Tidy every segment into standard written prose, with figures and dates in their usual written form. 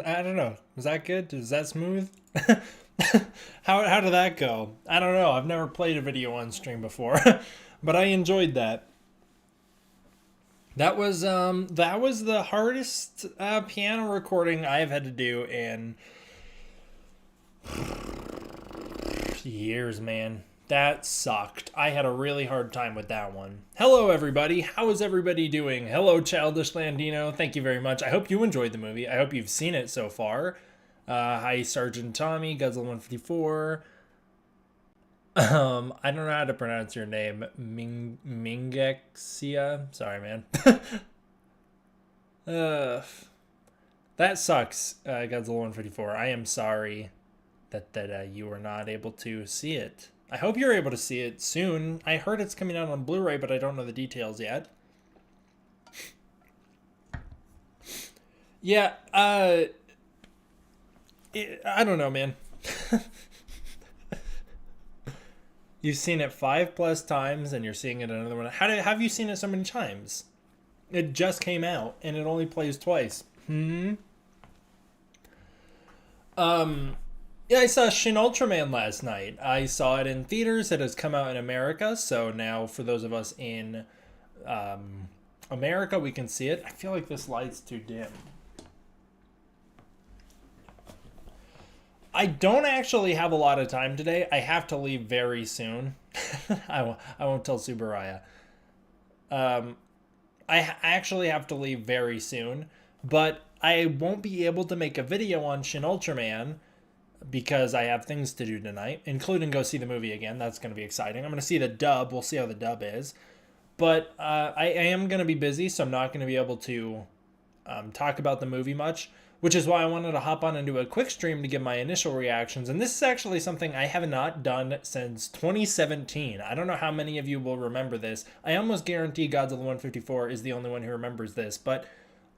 I don't know. Was that good? Was that smooth? How did that go? I don't know. I've never played a video on stream before, but I enjoyed that. That was the hardest piano recording I've had to do in years, man. That sucked. I had a really hard time with that one. Hello, everybody. How is everybody doing? Hello, Childish Landino. Thank you very much. I hope you enjoyed the movie. I hope you've seen it so far. Hi, Sergeant Tommy, Guzzle 154. I don't know how to pronounce your name. Mingexia. Sorry, man. uh, that sucks, Guzzle 154. I am sorry that you were not able to see it. I hope you're able to see it soon. I heard it's coming out on Blu-ray, but I don't know the details yet. Yeah, I don't know, man. You've seen it 5+ times, and you're seeing it another one. Have you seen it so many times? It just came out, and it only plays twice. Yeah, I saw Shin Ultraman last night. I saw it in theaters. It has come out in America, so now for those of us in America, we can see it. I feel like this light's too dim. I don't actually have a lot of time today. I have to leave very soon. I won't tell Subaraya. I actually have to leave very soon, but I won't be able to make a video on Shin Ultraman because I have things to do tonight, including go see the movie again. That's going to be exciting. I'm going to see the dub. We'll see how the dub is. But I am going to be busy, so I'm not going to be able to talk about the movie much, which is why I wanted to hop on and do a quick stream to give my initial reactions. And this is actually something I have not done since 2017. I don't know how many of you will remember this. I almost guarantee Godzilla 154 is the only one who remembers this, but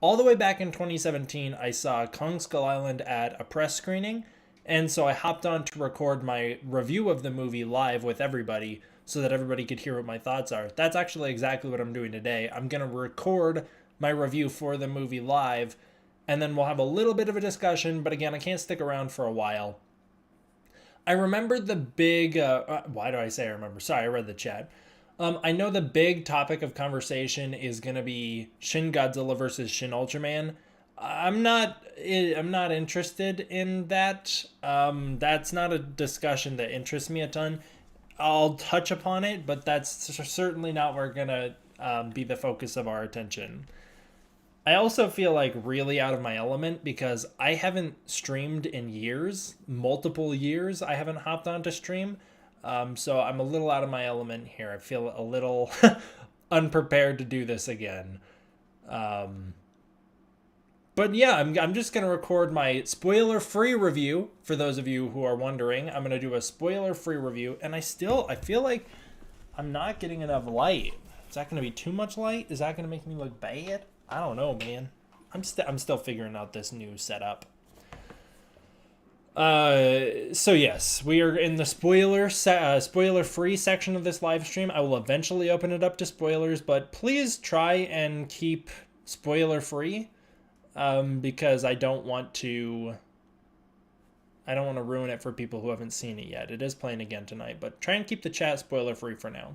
all the way back in 2017, I saw Kong Skull Island at a press screening, and so I hopped on to record my review of the movie live with everybody so that everybody could hear what my thoughts are. That's actually exactly what I'm doing today. I'm going to record my review for the movie live, and then we'll have a little bit of a discussion, but again, I can't stick around for a while. I remember the big... why do I say I remember? Sorry, I read the chat. I know the big topic of conversation is going to be Shin Godzilla versus Shin Ultraman. I'm not interested in that. That's not a discussion that interests me a ton. I'll touch upon it, but that's certainly not where we're going to be the focus of our attention. I also feel like really out of my element because I haven't streamed in years, multiple years. I haven't hopped on to stream. So I'm a little out of my element here. I feel a little unprepared to do this again. But yeah, I'm just going to record my spoiler-free review for those of you who are wondering. I'm going to do a spoiler-free review, and I feel like I'm not getting enough light. Is that going to be too much light? Is that going to make me look bad? I don't know, man. I'm still figuring out this new setup. So yes, we are in the spoiler-free section of this live stream. I will eventually open it up to spoilers, but please try and keep spoiler-free, because I don't want to ruin it for people who haven't seen it yet. It is playing again tonight, but try and keep the chat spoiler-free for now.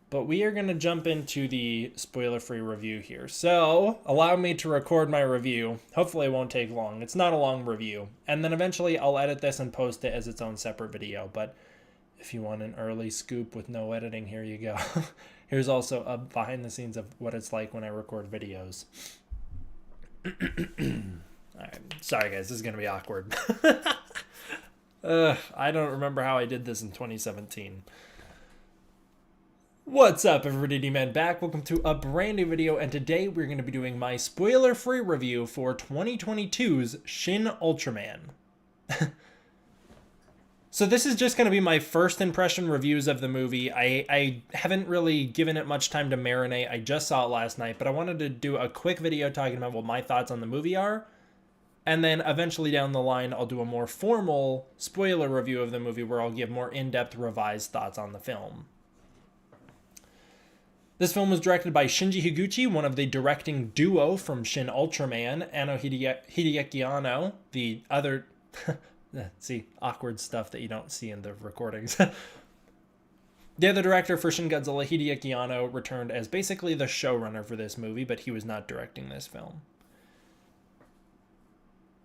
But we are going to jump into the spoiler-free review here. So, allow me to record my review. Hopefully it won't take long. It's not a long review. And then eventually I'll edit this and post it as its own separate video. But if you want an early scoop with no editing, here you go. Here's also a behind the scenes of what it's like when I record videos. Alright, sorry guys, this is going to be awkward. I don't remember how I did this in 2017. What's up, everybody? D-Man back. Welcome to a brand new video, and today we're going to be doing my spoiler-free review for 2022's Shin Ultraman. So this is just going to be my first impression reviews of the movie. I haven't really given it much time to marinate. I just saw it last night, but I wanted to do a quick video talking about what my thoughts on the movie are. And then eventually down the line, I'll do a more formal spoiler review of the movie where I'll give more in-depth revised thoughts on the film. This film was directed by Shinji Higuchi, one of the directing duo from Shin Ultraman, Ano Hideaki Anno, the other... see, awkward stuff that you don't see in the recordings. The other director for Shin Godzilla, Hideaki Anno, returned as basically the showrunner for this movie, but he was not directing this film.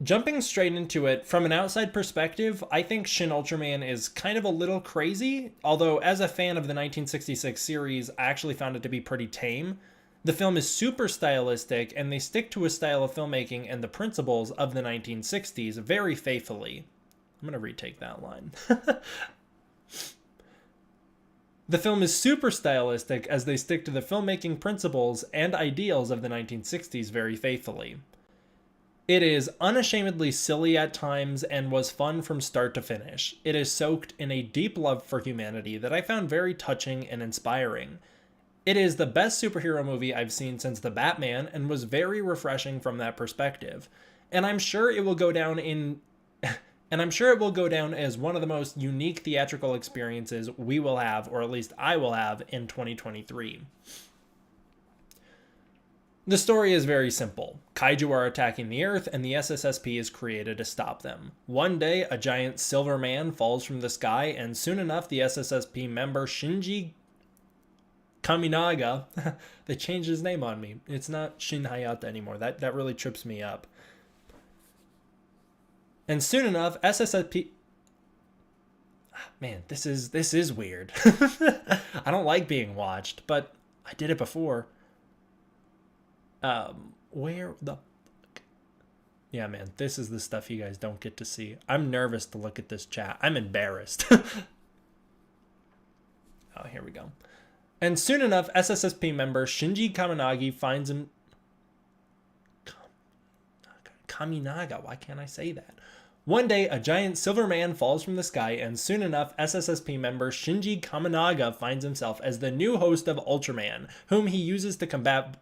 Jumping straight into it, from an outside perspective, I think Shin Ultraman is kind of a little crazy, although as a fan of the 1966 series, I actually found it to be pretty tame. The film is super stylistic, and they stick to a style of filmmaking and the principles of the 1960s very faithfully. I'm going to retake that line. The film is super stylistic as they stick to the filmmaking principles and ideals of the 1960s very faithfully. It is unashamedly silly at times and was fun from start to finish. It is soaked in a deep love for humanity that I found very touching and inspiring. It is the best superhero movie I've seen since The Batman and was very refreshing from that perspective. And I'm sure it will go down as one of the most unique theatrical experiences we will have, or at least I will have, in 2023. The story is very simple. Kaiju are attacking the Earth, and the SSSP is created to stop them. One day, a giant silver man falls from the sky, and soon enough, the SSSP member Shinji Kaminaga, they changed his name on me. It's not Shin Hayata anymore. That really trips me up. And soon enough, SSSP... Man, this is weird. I don't like being watched, but I did it before. Where the fuck? Yeah, man, this is the stuff you guys don't get to see. I'm nervous to look at this chat. I'm embarrassed. Oh, here we go. And soon enough, SSSP member Shinji Kaminagi finds him... Kaminaga, why can't I say that? One day, a giant silver man falls from the sky, and soon enough, SSSP member Shinji Kaminaga finds himself as the new host of Ultraman, whom he uses to combat...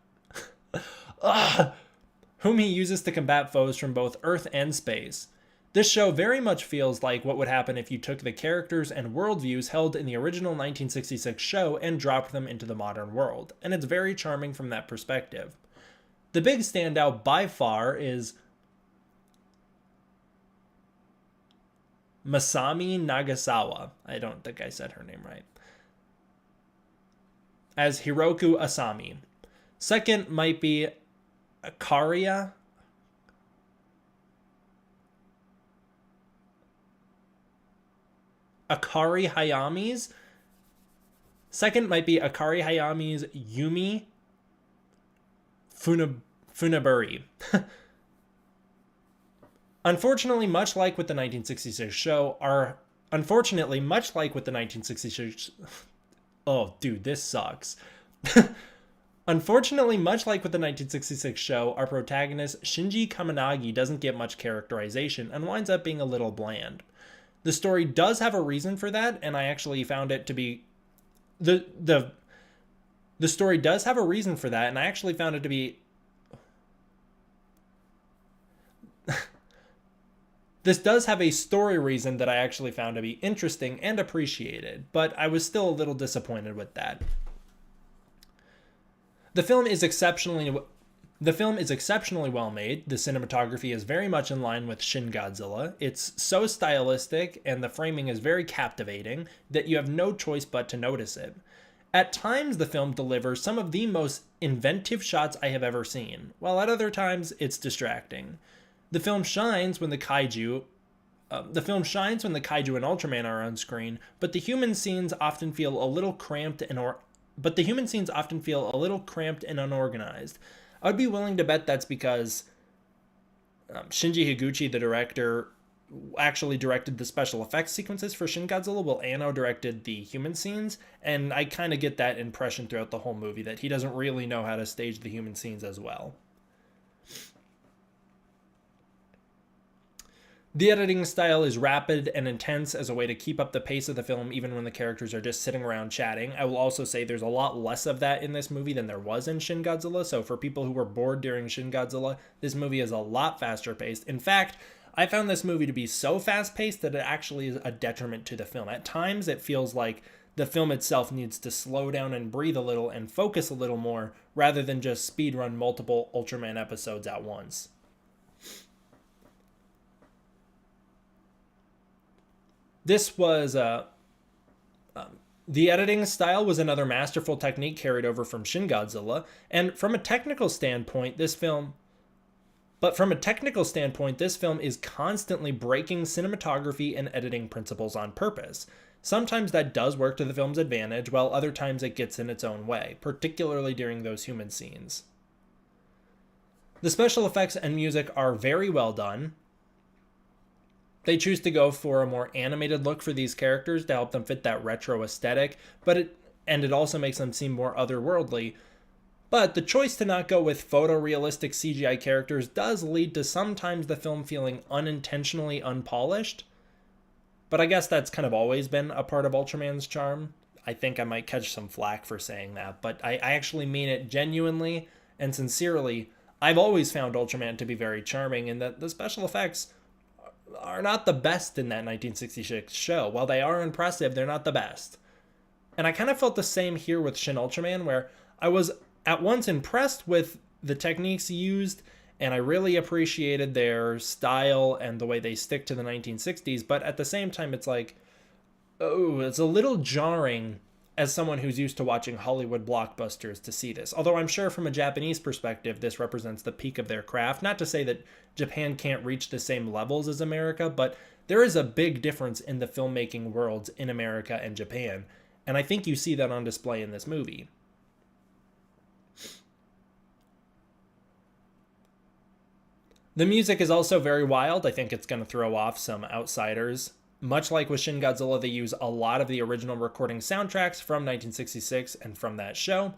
whom he uses to combat foes from both Earth and space. This show very much feels like what would happen if you took the characters and worldviews held in the original 1966 show and dropped them into the modern world, and it's very charming from that perspective. The big standout by far is Masami Nagasawa. I don't think I said her name right. As Hiroku Asami. Second might be Akari Hayami's. Second might be Akari Hayami's Yumi Funaburi. Unfortunately, much like with the 1966 show, oh, dude, this sucks. Unfortunately, much like with the 1966 show, our protagonist, Shinji Kaminagi, doesn't get much characterization and winds up being a little bland. The story does have a reason for that, and I actually found it to be... The story does have a reason for that, and I actually found it to be... This does have a story reason that I actually found to be interesting and appreciated, but I was still a little disappointed with that. The film is exceptionally well made. The cinematography is very much in line with Shin Godzilla. It's so stylistic and the framing is very captivating that you have no choice but to notice it. At times, the film delivers some of the most inventive shots I have ever seen, while at other times, it's distracting. The film shines when the kaiju and Ultraman are on screen, but the human scenes often feel a little cramped and unorganized. I would be willing to bet that's because Shinji Higuchi, the director, actually directed the special effects sequences for Shin Godzilla, while Anno directed the human scenes, and I kind of get that impression throughout the whole movie, that he doesn't really know how to stage the human scenes as well. The editing style is rapid and intense as a way to keep up the pace of the film even when the characters are just sitting around chatting. I will also say there's a lot less of that in this movie than there was in Shin Godzilla, so for people who were bored during Shin Godzilla, this movie is a lot faster paced. In fact, I found this movie to be so fast paced that it actually is a detriment to the film. At times it feels like the film itself needs to slow down and breathe a little and focus a little more rather than just speedrun multiple Ultraman episodes at once. This was the editing style was another masterful technique carried over from Shin Godzilla, and from a technical standpoint, this film is constantly breaking cinematography and editing principles on purpose. Sometimes that does work to the film's advantage, while other times it gets in its own way, particularly during those human scenes. The special effects and music are very well done. They choose to go for a more animated look for these characters to help them fit that retro aesthetic, it also makes them seem more otherworldly. But the choice to not go with photorealistic CGI characters does lead to sometimes the film feeling unintentionally unpolished. But I guess that's kind of always been a part of Ultraman's charm. I think I might catch some flack for saying that, but I actually mean it genuinely and sincerely. I've always found Ultraman to be very charming, and that the special effects are not the best in that 1966 show. While they are impressive, they're not the best. And I kind of felt the same here with Shin Ultraman, where I was at once impressed with the techniques used, and I really appreciated their style and the way they stick to the 1960s, but at the same time, it's like, oh, it's a little jarring as someone who's used to watching Hollywood blockbusters to see this. Although I'm sure from a Japanese perspective, this represents the peak of their craft. Not to say that Japan can't reach the same levels as America, but there is a big difference in the filmmaking worlds in America and Japan. And I think you see that on display in this movie. The music is also very wild. I think it's going to throw off some outsiders. Much like with Shin Godzilla, they use a lot of the original recording soundtracks from 1966 and from that show.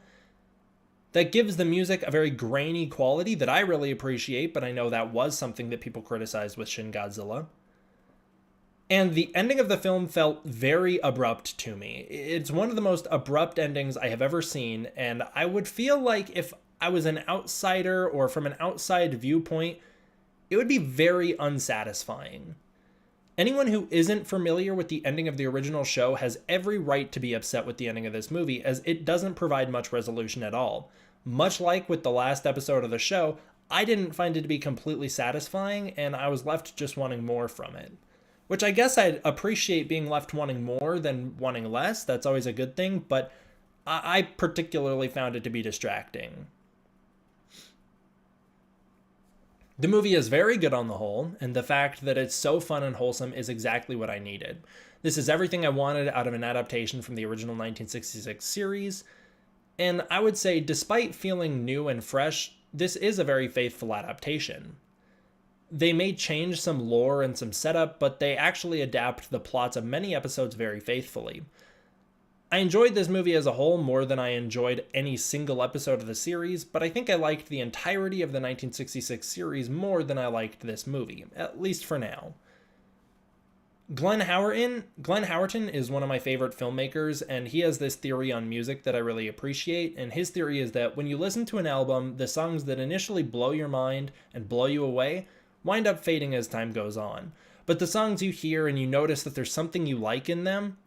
That gives the music a very grainy quality that I really appreciate, but I know that was something that people criticized with Shin Godzilla. And the ending of the film felt very abrupt to me. It's one of the most abrupt endings I have ever seen, and I would feel like if I was an outsider or from an outside viewpoint, it would be very unsatisfying. Anyone who isn't familiar with the ending of the original show has every right to be upset with the ending of this movie, as it doesn't provide much resolution at all. Much like with the last episode of the show, I didn't find it to be completely satisfying, and I was left just wanting more from it. Which I guess I'd appreciate being left wanting more than wanting less. That's always a good thing, but I particularly found it to be distracting. The movie is very good on the whole, and the fact that it's so fun and wholesome is exactly what I needed. This is everything I wanted out of an adaptation from the original 1966 series, and I would say, despite feeling new and fresh, this is a very faithful adaptation. They may change some lore and some setup, but they actually adapt the plots of many episodes very faithfully. I enjoyed this movie as a whole more than I enjoyed any single episode of the series, but I think I liked the entirety of the 1966 series more than I liked this movie, at least for now. Glenn Howerton is one of my favorite filmmakers, and he has this theory on music that I really appreciate, and his theory is that when you listen to an album, the songs that initially blow your mind and blow you away wind up fading as time goes on. But the songs you hear and you notice that there's something you like in them,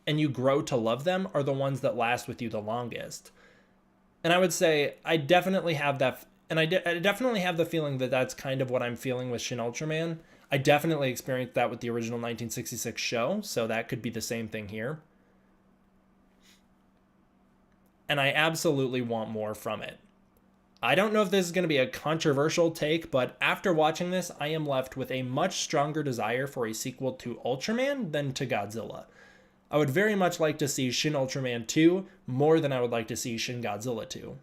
and you grow to love them, are the ones that last with you the longest. And I would say I definitely have that, and I definitely have the feeling that that's kind of what I'm feeling with Shin Ultraman. I definitely experienced that with the original 1966 show, so that could be the same thing here. And I absolutely want more from it. I don't know if this is going to be a controversial take, but after watching this, I am left with a much stronger desire for a sequel to Ultraman than to Godzilla. I would very much like to see Shin Ultraman 2 more than I would like to see Shin Godzilla 2.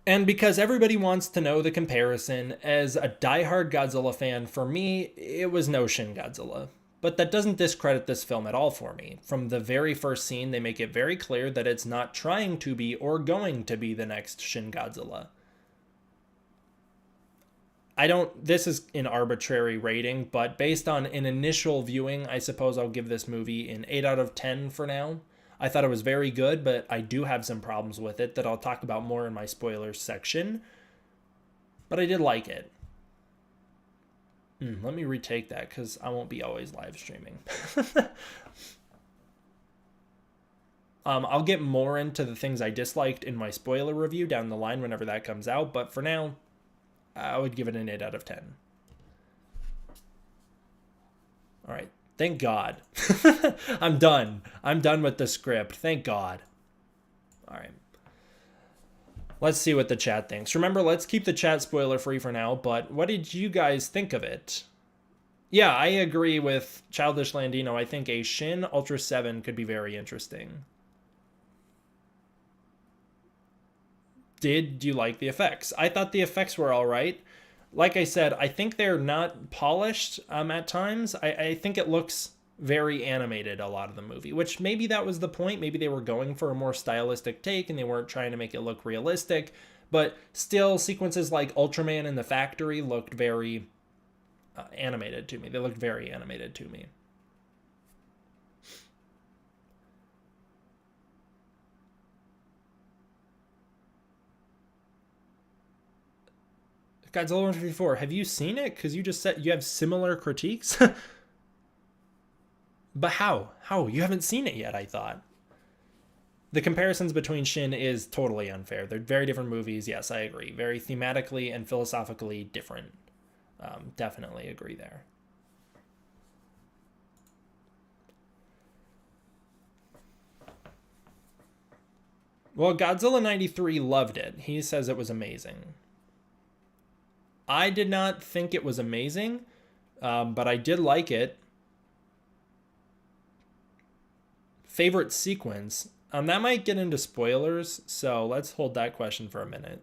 And because everybody wants to know the comparison, as a diehard Godzilla fan, for me, it was no Shin Godzilla. But that doesn't discredit this film at all for me. From the very first scene, they make it very clear that it's not trying to be or going to be the next Shin Godzilla. This is an arbitrary rating, but based on an initial viewing, I suppose I'll give this movie an 8 out of 10 for now. I thought it was very good, but I do have some problems with it that I'll talk about more in my spoilers section. But I did like it. Let me retake that because I won't be always live streaming. I'll get more into the things I disliked in my spoiler review down the line whenever that comes out, but for now, I would give it an 8 out of 10. All right. Thank God. I'm done. I'm done with the script. Thank God. All right. Let's see what the chat thinks. Remember, let's keep the chat spoiler free for now, but what did you guys think of it? Yeah, I agree with Childish Landino. I think a Shin Ultra 7 could be very interesting. Did you like the effects? I thought the effects were all right. Like I said, I think they're not polished at times. I think it looks very animated, a lot of the movie, which maybe that was the point. Maybe they were going for a more stylistic take and they weren't trying to make it look realistic. But still, sequences like Ultraman in the factory looked very animated to me. They looked very animated to me. Godzilla 154, have you seen it? Because you just said you have similar critiques. But how? How? You haven't seen it yet, I thought. The comparisons between Shin is totally unfair. They're very different movies. Yes, I agree. Very thematically and philosophically different. Definitely agree there. Well, Godzilla 93 loved it. He says it was amazing. I did not think it was amazing, but I did like it. Favorite sequence? That might get into spoilers, so let's hold that question for a minute.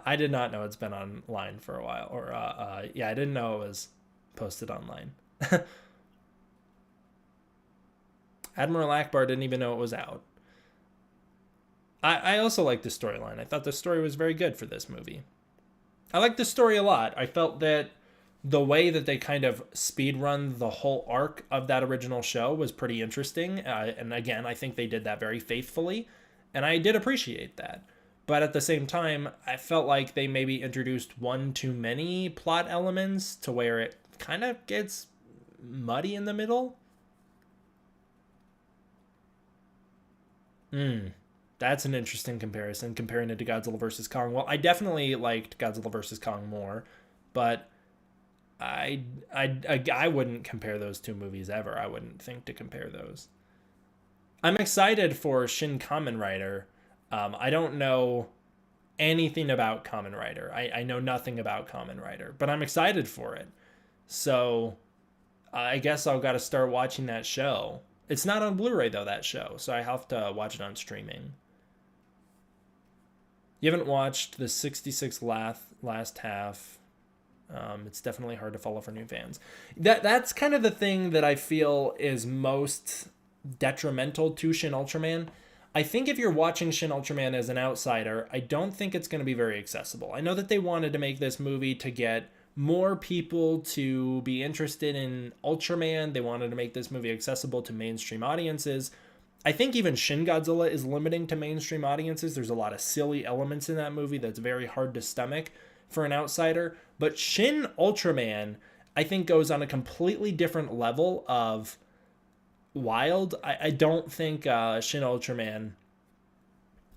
I did not know it's been online for a while, or yeah, I didn't know it was posted online. Admiral Akbar didn't even know it was out. I also liked the storyline. I thought the story was very good for this movie. I liked the story a lot. I felt that the way that they kind of speedrun the whole arc of that original show was pretty interesting. And again, I think they did that very faithfully. And I did appreciate that. But at the same time, I felt like they maybe introduced one too many plot elements to where it kind of gets muddy in the middle. That's an interesting comparison, comparing it to Godzilla vs. Kong. Well, I definitely liked Godzilla vs. Kong more, but I wouldn't compare those two movies ever. I wouldn't think to compare those. I'm excited for Shin Kamen Rider. I don't know anything about Kamen Rider. I know nothing about Kamen Rider, but I'm excited for it. So I guess I've got to start watching that show. It's not on Blu-ray, though, that show, so I have to watch it on streaming. You haven't watched the 66 last half. It's definitely hard to follow for new fans. That's kind of the thing that I feel is most detrimental to Shin Ultraman. I think if you're watching Shin Ultraman as an outsider, I don't think it's going to be very accessible. I know that they wanted to make this movie to get more people to be interested in Ultraman. They wanted to make this movie accessible to mainstream audiences. I think even Shin Godzilla is limiting to mainstream audiences. There's a lot of silly elements in that movie that's very hard to stomach for an outsider. But Shin Ultraman, I think, goes on a completely different level of wild. I don't think Shin Ultraman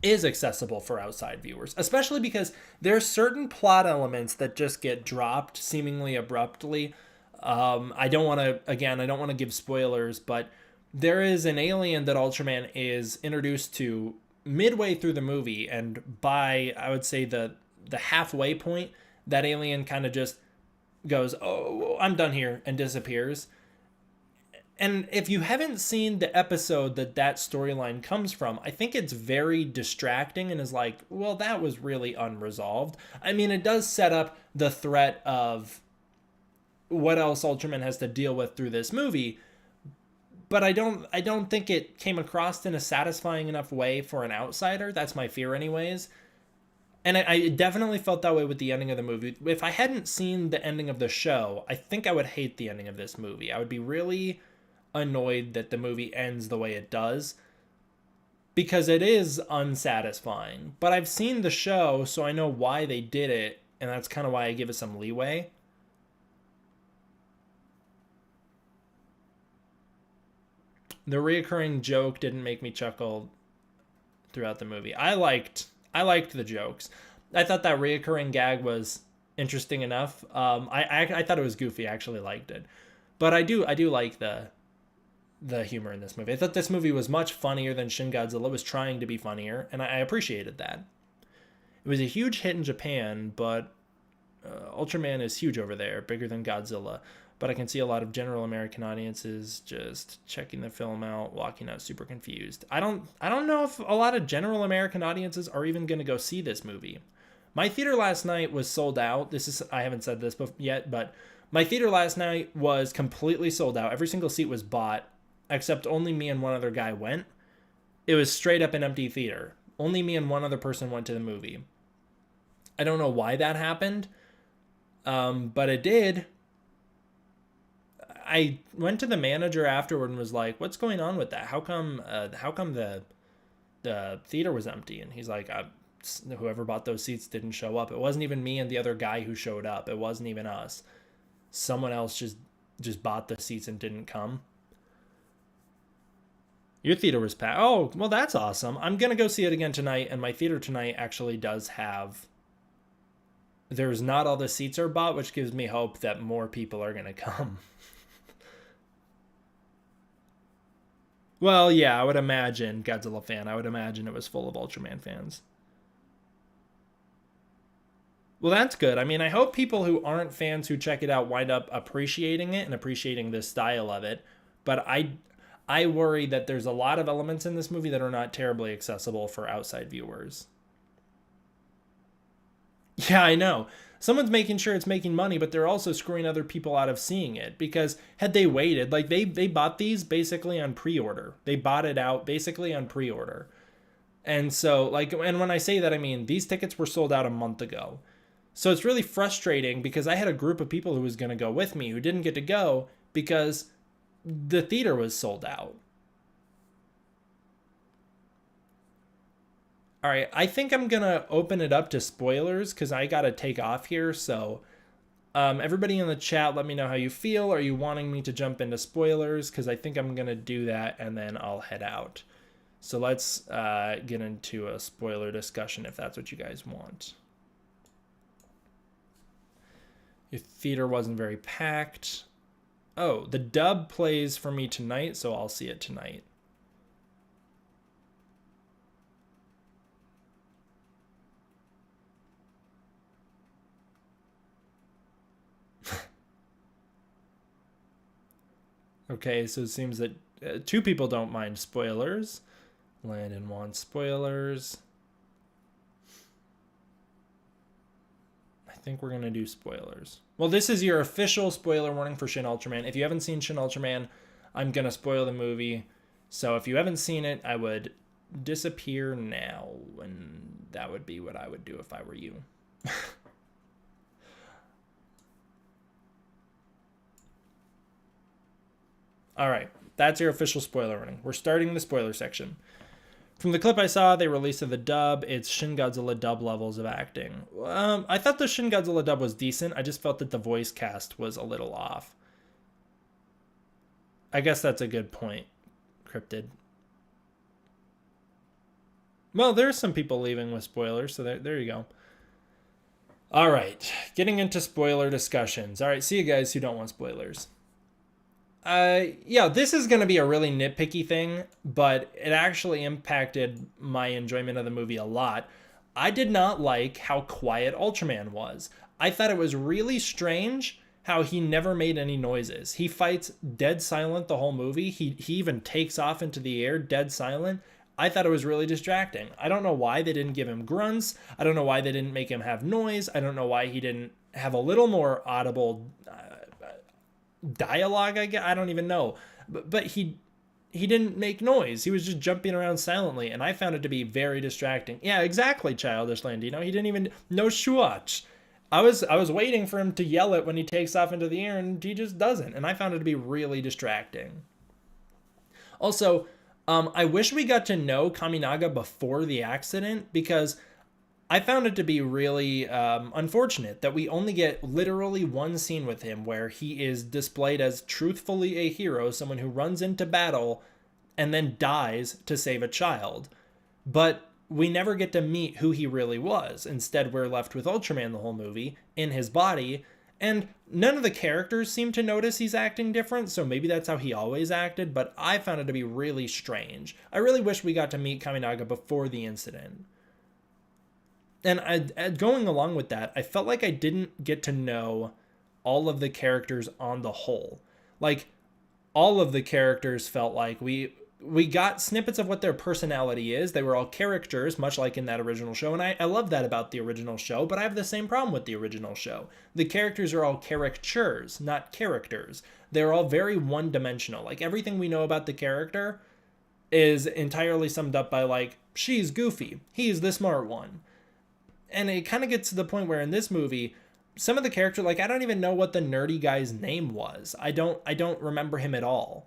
is accessible for outside viewers, especially because there are certain plot elements that just get dropped seemingly abruptly. I don't want to give spoilers, but there is an alien that Ultraman is introduced to midway through the movie, and by, I would say, the halfway point, that alien kind of just goes, "Oh, I'm done here," and disappears. And if you haven't seen the episode that storyline comes from, I think it's very distracting and is like, well, that was really unresolved. I mean, it does set up the threat of what else Ultraman has to deal with through this movie, but I don't think it came across in a satisfying enough way for an outsider. That's my fear anyways. And I definitely felt that way with the ending of the movie. If I hadn't seen the ending of the show, I think I would hate the ending of this movie. I would be really annoyed that the movie ends the way it does. because it is unsatisfying. But I've seen the show, so I know why they did it, and that's kind of why I give it some leeway. The reoccurring joke didn't make me chuckle throughout the movie. I liked the jokes. I thought that reoccurring gag was interesting enough. I thought it was goofy. I actually liked it, but I do like the humor in this movie. I thought this movie was much funnier than Shin Godzilla was trying to be funnier, and I appreciated that. It was a huge hit in Japan, but Ultraman is huge over there, bigger than Godzilla. But I can see a lot of general American audiences just checking the film out, walking out super confused. I don't know if a lot of general American audiences are even going to go see this movie. My theater last night was sold out. I haven't said this yet, but my theater last night was completely sold out. Every single seat was bought, except only me and one other guy went. It was straight up an empty theater. Only me and one other person went to the movie. I don't know why that happened, but it did. I went to the manager afterward and was like, "What's going on with that? How come the theater was empty?" And he's like, "Whoever bought those seats didn't show up. It wasn't even me and the other guy who showed up. It wasn't even us. Someone else just bought the seats and didn't come." Your theater was packed. Oh, well, that's awesome. I'm gonna go see it again tonight, and my theater tonight actually does have. There's not all the seats are bought, which gives me hope that more people are gonna come. Well, yeah, I would imagine, Godzilla fan, I would imagine it was full of Ultraman fans. Well, that's good. I mean, I hope people who aren't fans who check it out wind up appreciating it and appreciating the style of it. But I worry that there's a lot of elements in this movie that are not terribly accessible for outside viewers. Yeah, I know. Someone's making sure it's making money, but they're also screwing other people out of seeing it, because had they waited, like they bought these basically on pre-order. They bought it out basically on pre-order. And so, like, and when I say that, I mean these tickets were sold out a month ago. So it's really frustrating because I had a group of people who was going to go with me who didn't get to go because the theater was sold out. All right, I think I'm going to open it up to spoilers because I got to take off here. So everybody in the chat, let me know how you feel. Are you wanting me to jump into spoilers? Because I think I'm going to do that and then I'll head out. So let's get into a spoiler discussion if that's what you guys want. Your theater wasn't very packed. Oh, the dub plays for me tonight, so I'll see it tonight. Okay, so it seems that two people don't mind spoilers. Landon wants spoilers. I think we're going to do spoilers. Well, this is your official spoiler warning for Shin Ultraman. If you haven't seen Shin Ultraman, I'm going to spoil the movie. So if you haven't seen it, I would disappear now. And that would be what I would do if I were you. All right, that's your official spoiler warning. We're starting the spoiler section. From the clip I saw, they released the dub. It's Shin Godzilla dub levels of acting. I thought the Shin Godzilla dub was decent. I just felt that the voice cast was a little off. I guess that's a good point, Cryptid. Well, there's some people leaving with spoilers, so there you go. All right, getting into spoiler discussions. All right, see you guys who don't want spoilers. Yeah, this is going to be a really nitpicky thing, but it actually impacted my enjoyment of the movie a lot. I did not like how quiet Ultraman was. I thought it was really strange how he never made any noises. He fights dead silent the whole movie. He even takes off into the air dead silent. I thought it was really distracting. I don't know why they didn't give him grunts. I don't know why they didn't make him have noise. I don't know why he didn't have a little more audible dialogue, I guess. I don't even know. But he didn't make noise. He was just jumping around silently, and I found it to be very distracting. Yeah, exactly, Childish Land. You know, he didn't even know Shuach. I was waiting for him to yell it when he takes off into the air, and he just doesn't. And I found it to be really distracting. Also, I wish we got to know Kaminaga before the accident, because I found it to be really unfortunate that we only get literally one scene with him where he is displayed as truthfully a hero, someone who runs into battle and then dies to save a child. But we never get to meet who he really was. Instead, we're left with Ultraman the whole movie in his body, and none of the characters seem to notice he's acting different, so maybe that's how he always acted, but I found it to be really strange. I really wish we got to meet Kaminaga before the incident. And going along with that, I felt like I didn't get to know all of the characters on the whole. Like, all of the characters felt like we got snippets of what their personality is. They were all characters, much like in that original show. And I love that about the original show, but I have the same problem with the original show. The characters are all caricatures, not characters. They're all very one-dimensional. Like, everything we know about the character is entirely summed up by, like, she's goofy, he's the smart one. And it kind of gets to the point where in this movie, some of the characters, like, I don't even know what the nerdy guy's name was. I don't remember him at all.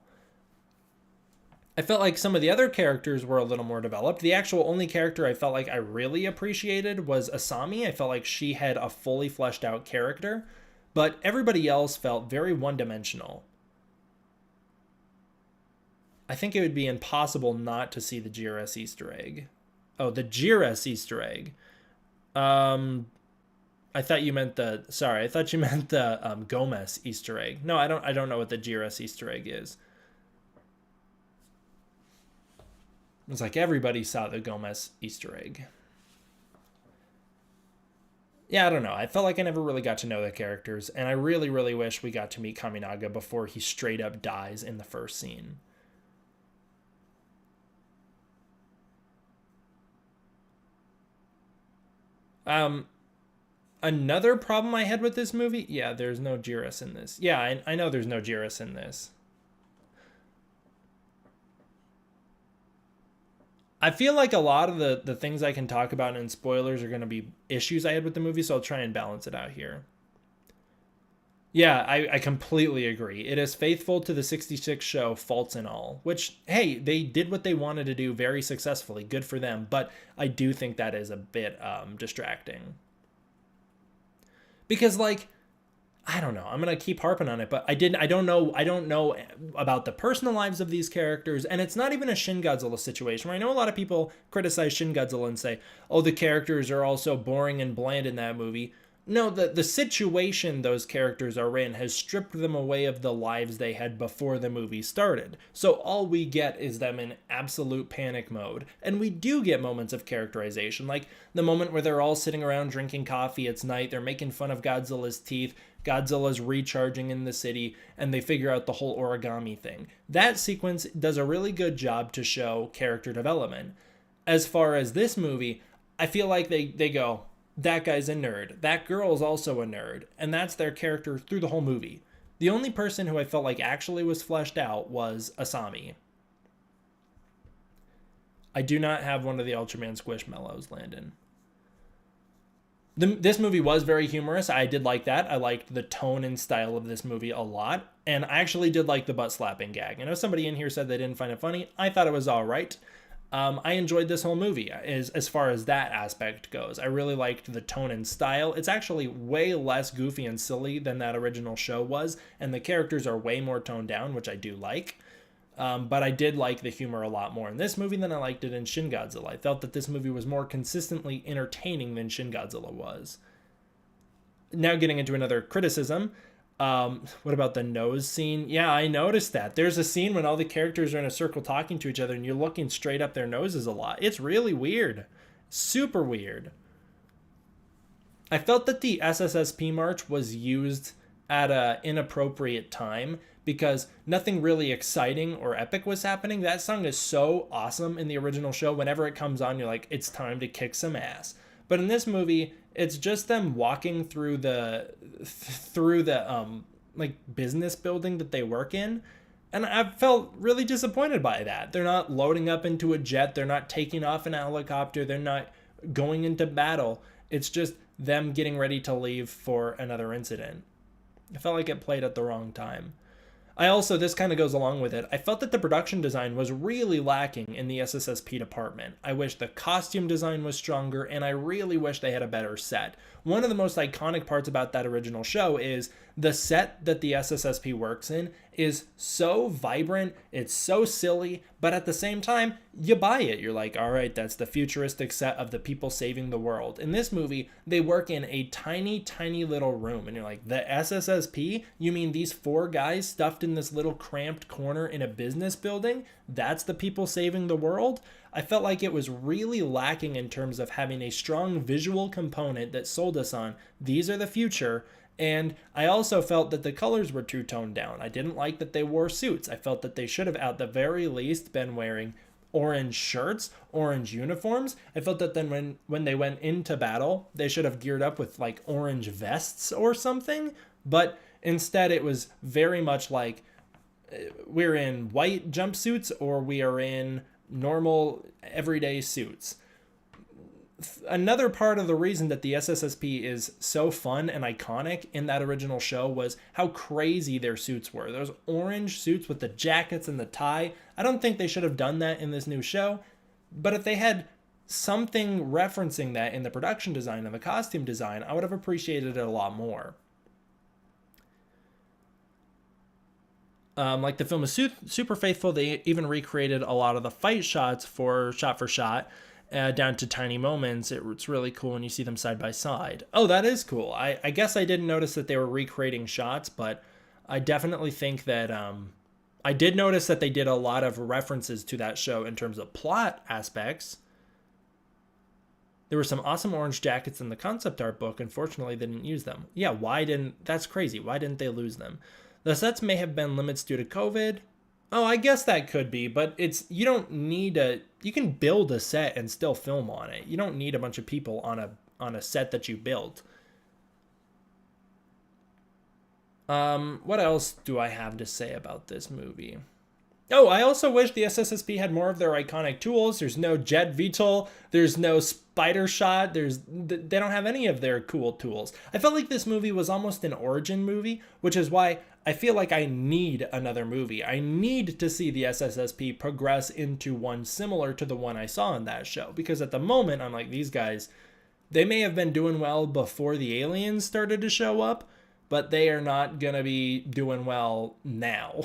I felt like some of the other characters were a little more developed. The actual only character I felt like I really appreciated was Asami. I felt like she had a fully fleshed out character, but everybody else felt very one-dimensional. I think it would be impossible not to see the GRS Easter egg. Oh, the GRS Easter egg. I thought you meant the Gomez Easter egg. No, I don't know what the GRS Easter egg is. It's like everybody saw the Gomez Easter egg. Yeah, I don't know. I felt like I never really got to know the characters, and I really, really wish we got to meet Kaminaga before he straight up dies in the first scene. Another problem I had with this movie, yeah, there's no Jiris in this. Yeah, I know there's no Jiris in this. I feel like a lot of the things I can talk about in spoilers are going to be issues I had with the movie, so I'll try and balance it out here. Yeah, I completely agree. It is faithful to the 66 show, faults and all, which, hey, they did what they wanted to do very successfully. Good for them, but I do think that is a bit distracting. Because, like, I don't know. I'm gonna keep harping on it, but I don't know about the personal lives of these characters, and it's not even a Shin Godzilla situation. Where I know a lot of people criticize Shin Godzilla and say, "Oh, the characters are all so boring and bland in that movie." No, the situation those characters are in has stripped them away of the lives they had before the movie started. So all we get is them in absolute panic mode. And we do get moments of characterization, like the moment where they're all sitting around drinking coffee, it's night, they're making fun of Godzilla's teeth, Godzilla's recharging in the city, and they figure out the whole origami thing. That sequence does a really good job to show character development. As far as this movie, I feel like they go, that guy's a nerd, that girl's also a nerd, and that's their character through the whole movie. The only person who I felt like actually was fleshed out was Asami. I do not have one of the Ultraman Squishmallows, Landon. This movie was very humorous. I did like that. I liked the tone and style of this movie a lot, and I actually did like the butt slapping gag. I know somebody in here said they didn't find it funny. I thought it was all right. I enjoyed this whole movie as far as that aspect goes. I really liked the tone and style. It's actually way less goofy and silly than that original show was, and the characters are way more toned down, which I do like. But I did like the humor a lot more in this movie than I liked it in Shin Godzilla. I felt that this movie was more consistently entertaining than Shin Godzilla was. Now getting into another criticism. What about the nose scene? Yeah, I noticed that. There's a scene when all the characters are in a circle talking to each other and you're looking straight up their noses a lot. It's really weird. Super weird. I felt that the SSSP march was used at an inappropriate time because nothing really exciting or epic was happening. That song is so awesome in the original show. Whenever it comes on, you're like, it's time to kick some ass. But in this movie, it's just them walking through the like business building that they work in, and I felt really disappointed by that. They're not loading up into a jet, they're not taking off in a helicopter, they're not going into battle. It's just them getting ready to leave for another incident. I felt like it played at the wrong time. I also, this kind of goes along with it, I felt that the production design was really lacking in the SSSP department. I wish the costume design was stronger, and I really wish they had a better set. One of the most iconic parts about that original show is the set that the SSSP works in is so vibrant, it's so silly, but at the same time, you buy it. You're like, all right, that's the futuristic set of the people saving the world. In this movie, they work in a tiny, tiny little room, and you're like, the SSSP? You mean these 4 guys stuffed in this little cramped corner in a business building? That's the people saving the world? I felt like it was really lacking in terms of having a strong visual component that sold us on, these are the future. And I also felt that the colors were too toned down. I didn't like that they wore suits. I felt that they should have at the very least been wearing orange shirts, orange uniforms. I felt that then when they went into battle, they should have geared up with like orange vests or something. But instead it was very much like we're in white jumpsuits or we are in normal everyday suits. Another part of the reason that the SSSP is so fun and iconic in that original show was how crazy their suits were. Those orange suits with the jackets and the tie. I don't think they should have done that in this new show, but if they had something referencing that in the production design and the costume design, I would have appreciated it a lot more. Like the film is super faithful. They even recreated a lot of the fight shots for shot, down to tiny moments. It's really cool when you see them side by side. Oh, that is cool. I guess I didn't notice that they were recreating shots, but I definitely think that I did notice that they did a lot of references to that show in terms of plot aspects. There were some awesome orange jackets in the concept art book. Unfortunately, they didn't use them. Yeah, that's crazy. Why didn't they lose them? The sets may have been limits due to COVID. Oh, I guess that could be, but you don't need you can build a set and still film on it. You don't need a bunch of people on a set that you built. What else do I have to say about this movie? Oh, I also wish the SSSP had more of their iconic tools. There's no jet VTOL. There's no spider shot. They don't have any of their cool tools. I felt like this movie was almost an origin movie, which is why I feel like I need another movie. I need to see the SSSP progress into one similar to the one I saw in that show. Because at the moment, I'm like, these guys, they may have been doing well before the aliens started to show up, but they are not going to be doing well now.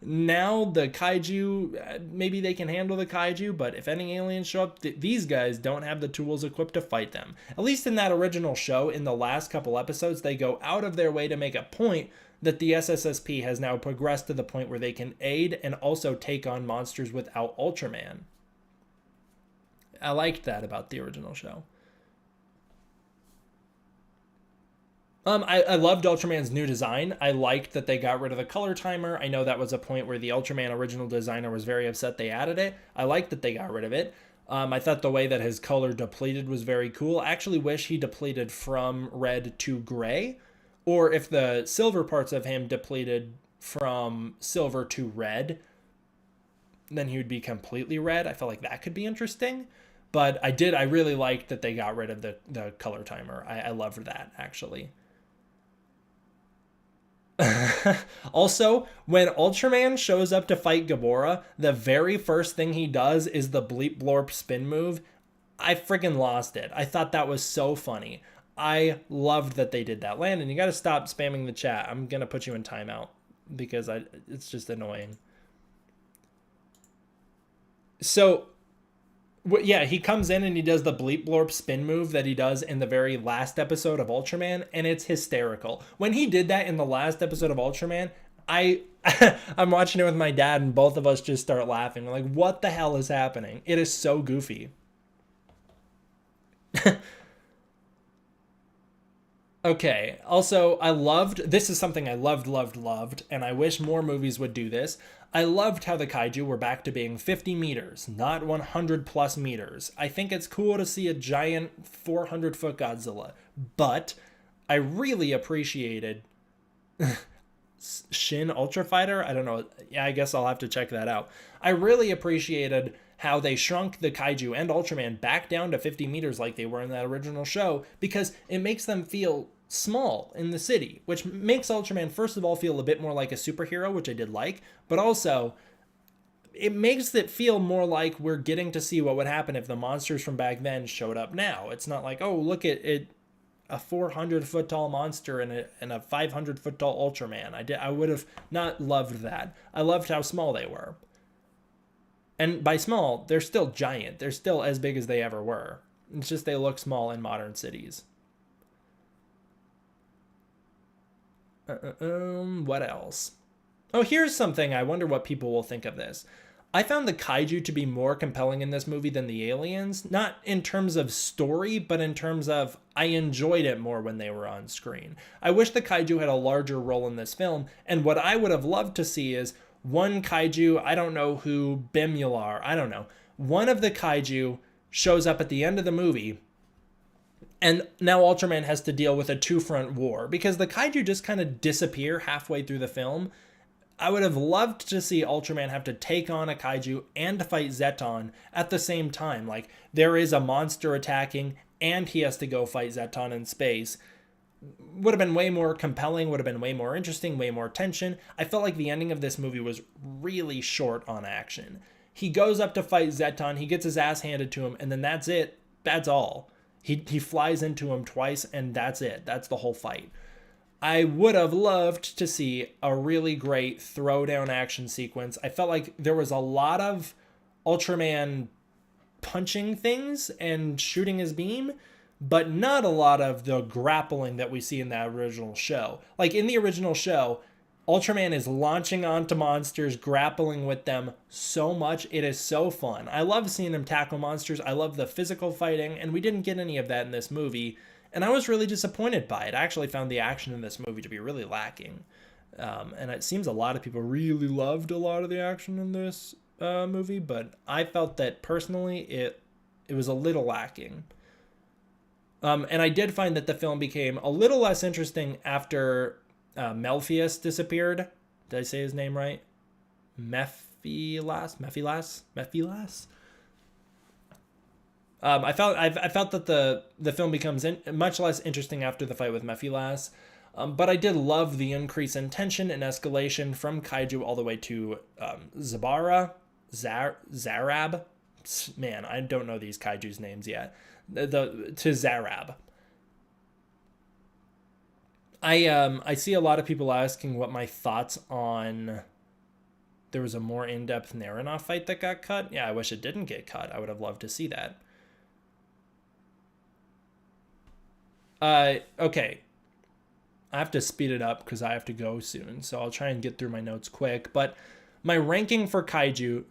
Now the kaiju, maybe they can handle the kaiju, but if any aliens show up, these guys don't have the tools equipped to fight them. At least in that original show, in the last couple episodes, they go out of their way to make a point that the SSSP has now progressed to the point where they can aid and also take on monsters without Ultraman. I liked that about the original show. I loved Ultraman's new design. I liked that they got rid of the color timer. I know that was a point where the Ultraman original designer was very upset they added it. I liked that they got rid of it. I thought the way that his color depleted was very cool. I actually wish he depleted from red to gray, or if the silver parts of him depleted from silver to red, then he would be completely red. I felt like that could be interesting. But I really liked that they got rid of the color timer. I loved that, actually. Also, when Ultraman shows up to fight Gamora, the very first thing he does is the bleep blorp spin move. I freaking lost it. I thought that was so funny. I loved that they did that. Landon, you got to stop spamming the chat. I'm going to put you in timeout because it's just annoying. So, yeah, he comes in and he does the bleep blorp spin move that he does in the very last episode of Ultraman, and it's hysterical. When he did that in the last episode of Ultraman, I'm watching it with my dad, and both of us just start laughing. We're like, what the hell is happening? It is so goofy. Okay, also, this is something I loved, and I wish more movies would do this. I loved how the kaiju were back to being 50 meters, not 100 plus meters. I think it's cool to see a giant 400-foot Godzilla, but I really appreciated Shin Ultra Fighter. I don't know. Yeah, I guess I'll have to check that out. I really appreciated how they shrunk the kaiju and Ultraman back down to 50 meters like they were in that original show, because it makes them feel small in the city, which makes Ultraman, first of all, feel a bit more like a superhero, which I did like, but also it makes it feel more like we're getting to see what would happen if the monsters from back then showed up now. It's not like, oh, look at it, a 400-foot tall monster and a 500-foot tall Ultraman. I would have not loved that. I loved how small they were. And by small, they're still giant. They're still as big as they ever were. It's just they look small in modern cities. What else? Oh, here's something. I wonder what people will think of this. I found the kaiju to be more compelling in this movie than the aliens. Not in terms of story, but in terms of I enjoyed it more when they were on screen. I wish the kaiju had a larger role in this film. And what I would have loved to see is one kaiju, I don't know who, Bimular, I don't know. One of the kaiju shows up at the end of the movie, and now Ultraman has to deal with a two-front war because the kaiju just kind of disappear halfway through the film. I would have loved to see Ultraman have to take on a kaiju and fight Zeton at the same time. Like, there is a monster attacking and he has to go fight Zeton in space. Would have been way more compelling, would have been way more interesting, way more tension. I felt like the ending of this movie was really short on action. He goes up to fight Zeton, he gets his ass handed to him, and then that's it. That's all. He flies into him twice, and that's it. That's the whole fight. I would have loved to see a really great throwdown action sequence. I felt like there was a lot of Ultraman punching things and shooting his beam, but not a lot of the grappling that we see in that original show. Like, in the original show, Ultraman is launching onto monsters, grappling with them so much. It is so fun. I love seeing him tackle monsters. I love the physical fighting, and we didn't get any of that in this movie. And I was really disappointed by it. I actually found the action in this movie to be really lacking. And it seems a lot of people really loved a lot of the action in this movie, but I felt that personally it was a little lacking. And I did find that the film became a little less interesting after Melpheus disappeared. Did I say his name right? Mephilas? I felt that the film becomes much less interesting after the fight with Mephilas, but I did love the increase in tension and escalation from kaiju all the way to Zarab. Man, I don't know these kaiju's names yet. To Zarab. I see a lot of people asking what my thoughts on. There was a more in-depth Naranov fight that got cut. Yeah, I wish it didn't get cut. I would have loved to see that. Okay. I have to speed it up because I have to go soon, so I'll try and get through my notes quick. But my ranking for kaiju,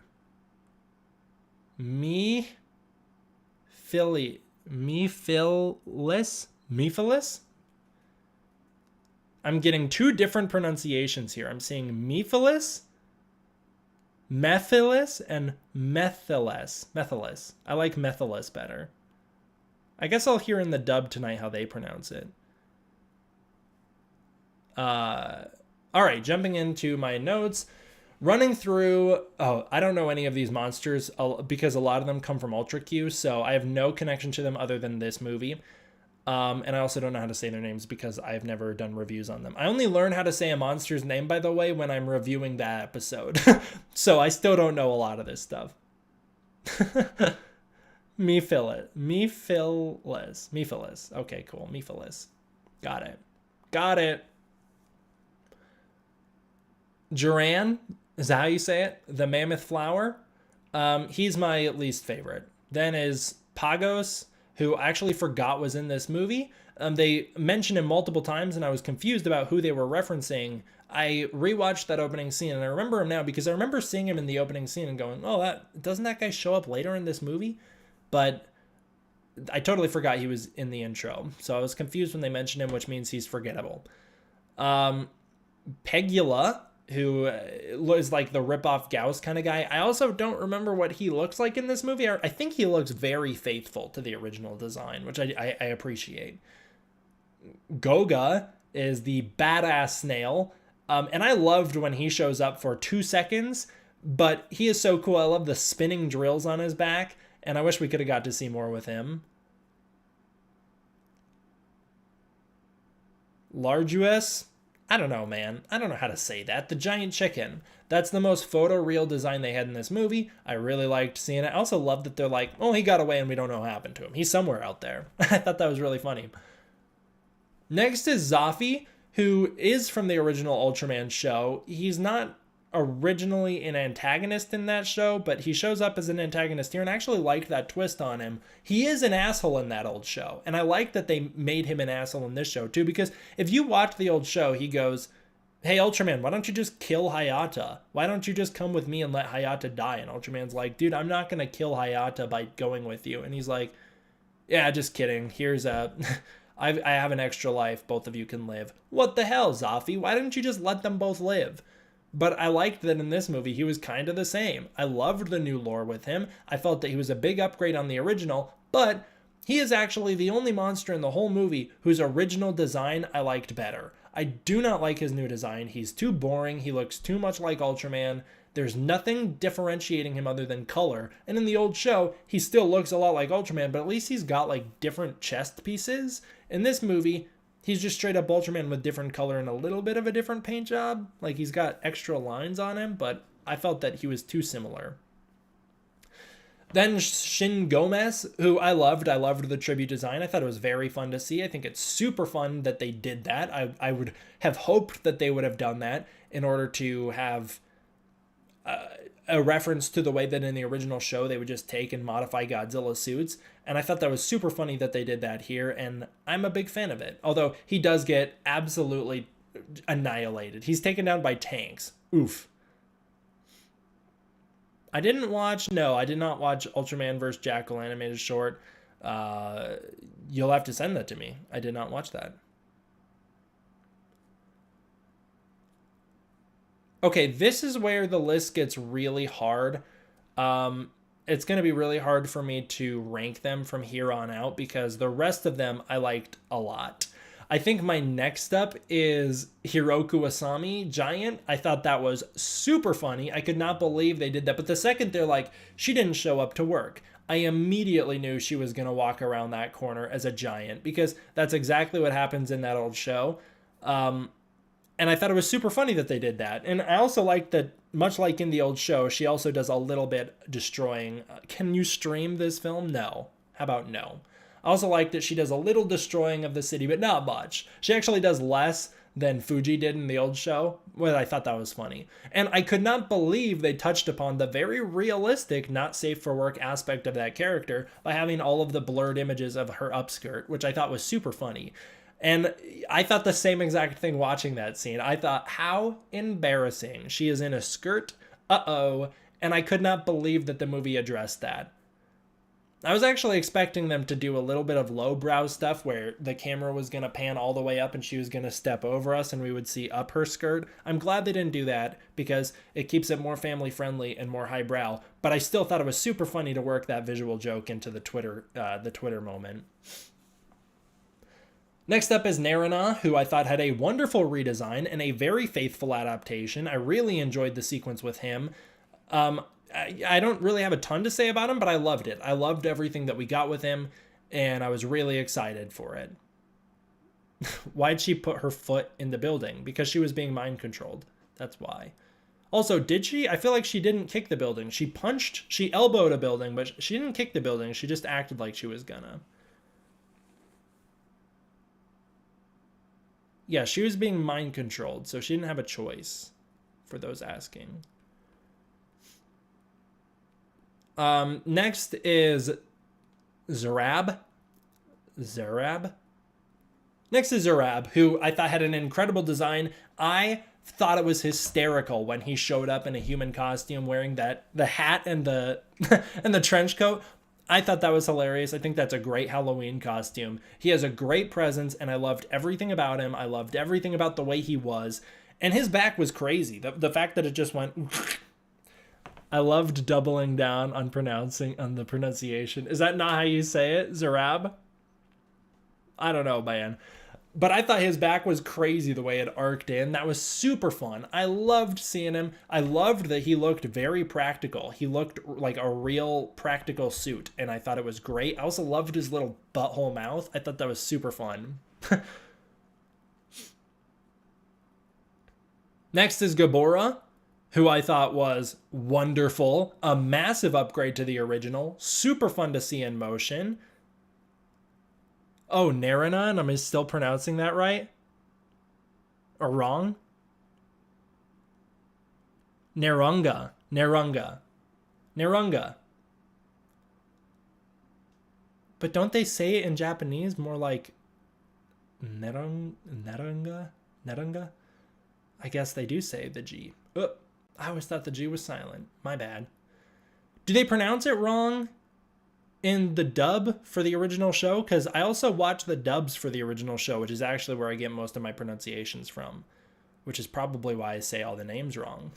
Mephilis? I'm getting two different pronunciations here. I'm seeing Mephilis, and Methylis. I like Methylis better. I guess I'll hear in the dub tonight how they pronounce it. All right, jumping into my notes. Running through... Oh, I don't know any of these monsters because a lot of them come from Ultra Q, so I have no connection to them other than this movie. And I also don't know how to say their names because I've never done reviews on them. I only learn how to say a monster's name, by the way, when I'm reviewing that episode. So I still don't know a lot of this stuff. Mephilis. Okay, cool. Mephilis. Got it. Duran, is that how you say it? The mammoth flower. He's my least favorite. Then is Pagos, who I actually forgot was in this movie. They mentioned him multiple times, and I was confused about who they were referencing. I rewatched that opening scene, and I remember him now because I remember seeing him in the opening scene and going, oh, doesn't that guy show up later in this movie? But I totally forgot he was in the intro. So I was confused when they mentioned him, which means he's forgettable. Pegula, who is like the rip-off Gauss kind of guy. I also don't remember what he looks like in this movie. I think he looks very faithful to the original design, which I appreciate. Goga is the badass snail. And I loved when he shows up for 2 seconds, But he is so cool. I love the spinning drills on his back, and I wish we could have got to see more with him. Large US? I don't know, man. I don't know how to say that. The giant chicken. That's the most photoreal design they had in this movie. I really liked seeing it. I also love that they're like, oh, he got away and we don't know what happened to him. He's somewhere out there. I thought that was really funny. Next is Zafi, who is from the original Ultraman show. He's not originally an antagonist in that show, but he shows up as an antagonist here, and I actually liked that twist on him. He is an asshole in that old show, and I like that they made him an asshole in this show too, because if you watch the old show, he goes, hey Ultraman, why don't you just kill Hayata? Why don't you just come with me and let Hayata die? And Ultraman's like, dude, I'm not gonna kill Hayata by going with you. And he's like, yeah, just kidding, here's a I have an extra life, both of you can live. What the hell, Zafi? Why didn't you just let them both live? But I liked that in this movie, he was kind of the same. I loved the new lore with him. I felt that he was a big upgrade on the original, but he is actually the only monster in the whole movie whose original design I liked better. I do not like his new design. He's too boring. He looks too much like Ultraman. There's nothing differentiating him other than color. And in the old show, he still looks a lot like Ultraman, but at least he's got like different chest pieces. In this movie, he's just straight up Ultraman with different color and a little bit of a different paint job. Like he's got extra lines on him, but I felt that he was too similar. Then Shin Gomez, who I loved. I loved the tribute design. I thought it was very fun to see. I think it's super fun that they did that. I would have hoped that they would have done that in order to have a reference to the way that in the original show they would just take and modify Godzilla suits. And I thought that was super funny that they did that here, and I'm a big fan of it. Although he does get absolutely annihilated. He's taken down by tanks. Oof. I did not watch Ultraman vs. Jackal animated short. You'll have to send that to me. I did not watch that. Okay, this is where the list gets really hard. It's going to be really hard for me to rank them from here on out because the rest of them I liked a lot. I think my next up is Hiroku Asami, Giant. I thought that was super funny. I could not believe they did that. But the second they're like, she didn't show up to work, I immediately knew she was going to walk around that corner as a giant because that's exactly what happens in that old show. And I thought it was super funny that they did that. And I also like that, much like in the old show, she also does a little bit destroying. Can you stream this film? No. How about no? I also like that she does a little destroying of the city, but not much. She actually does less than Fuji did in the old show. Well, I thought that was funny. And I could not believe they touched upon the very realistic, not safe for work aspect of that character by having all of the blurred images of her upskirt, which I thought was super funny. And I thought the same exact thing watching that scene. I thought, how embarrassing. She is in a skirt. Uh-oh. And I could not believe that the movie addressed that. I was actually expecting them to do a little bit of lowbrow stuff where the camera was going to pan all the way up and she was going to step over us and we would see up her skirt. I'm glad they didn't do that because it keeps it more family friendly and more highbrow. But I still thought it was super funny to work that visual joke into the Twitter moment. Next up is Narina, who I thought had a wonderful redesign and a very faithful adaptation. I really enjoyed the sequence with him. I don't really have a ton to say about him, but I loved it. I loved everything that we got with him, and I was really excited for it. Why'd she put her foot in the building? Because she was being mind controlled. That's why. Also, did she? I feel like she didn't kick the building. She elbowed a building, but she didn't kick the building. She just acted like she was gonna. Yeah, she was being mind controlled, so she didn't have a choice, for those asking. Next is Zarab. Next is Zarab, who I thought had an incredible design. I thought it was hysterical when he showed up in a human costume wearing the hat and the and the trench coat. I thought that was hilarious. I think that's a great Halloween costume. He has a great presence, and I loved everything about him. I loved everything about the way he was. And his back was crazy. The fact that it just went... I loved doubling down on the pronunciation. Is that not how you say it? Zarab? I don't know, man. But I thought his back was crazy the way it arced in. That was super fun. I loved seeing him. I loved that he looked very practical. He looked like a real practical suit, and I thought it was great. I also loved his little butthole mouth. I thought that was super fun. Next is Gabora, who I thought was wonderful. A massive upgrade to the original. Super fun to see in motion. Oh, Narana, and am I still pronouncing that right? Or wrong? Nerunga. But don't they say it in Japanese more like Nerunga? I guess they do say the G. Oh, I always thought the G was silent. My bad. Do they pronounce it wrong in the dub for the original show? Because I also watch the dubs for the original show, which is actually where I get most of my pronunciations from, which is probably why I say all the names wrong.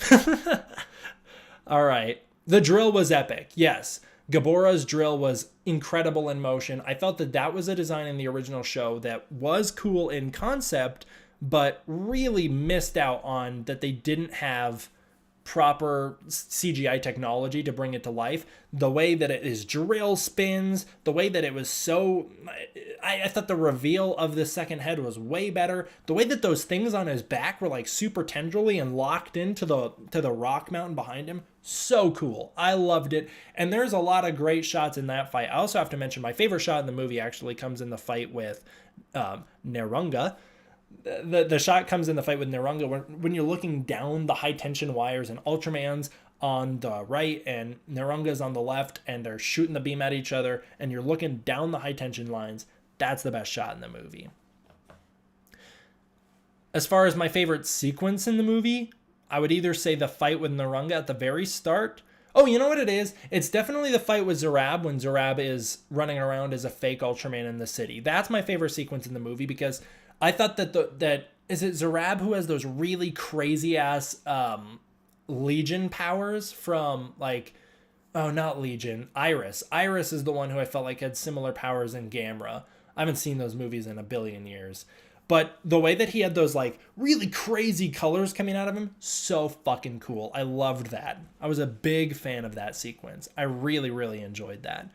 All right. The drill was epic. Yes. Gabora's drill was incredible in motion. I felt that that was a design in the original show that was cool in concept, but really missed out on that they didn't have proper CGI technology to bring it to life. The way that his drill spins, the way that it was so... I thought the reveal of the second head was way better. The way that those things on his back were like super tendrily and locked into the rock mountain behind him, so cool. I loved it. And there's a lot of great shots in that fight. I also have to mention my favorite shot in the movie actually comes in the fight with Nerunga. The shot comes in the fight with Nerunga when you're looking down the high tension wires and Ultraman's on the right and Nerunga's on the left and they're shooting the beam at each other and you're looking down the high tension lines. That's the best shot in the movie. As far as my favorite sequence in the movie, I would either say the fight with Nerunga at the very start. Oh, you know what it is? It's definitely the fight with Zurab when Zurab is running around as a fake Ultraman in the city. That's my favorite sequence in the movie because I thought that is it Zurab who has those really crazy ass Legion powers from like, oh, not Legion, Iris. Iris is the one who I felt like had similar powers in Gamera. I haven't seen those movies in a billion years. But the way that he had those like really crazy colors coming out of him, so fucking cool. I loved that. I was a big fan of that sequence. I really, really enjoyed that.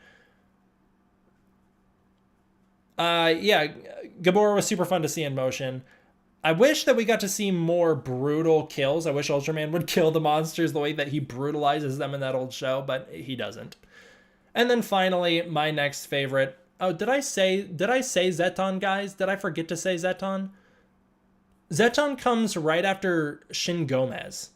Yeah, Gabora was super fun to see in motion. I wish that we got to see more brutal kills. I wish Ultraman would kill the monsters the way that he brutalizes them in that old show, but he doesn't. And then finally, my next favorite. Oh, did I say Zeton, guys? Did I forget to say Zeton? Zeton comes right after Shin Gomez.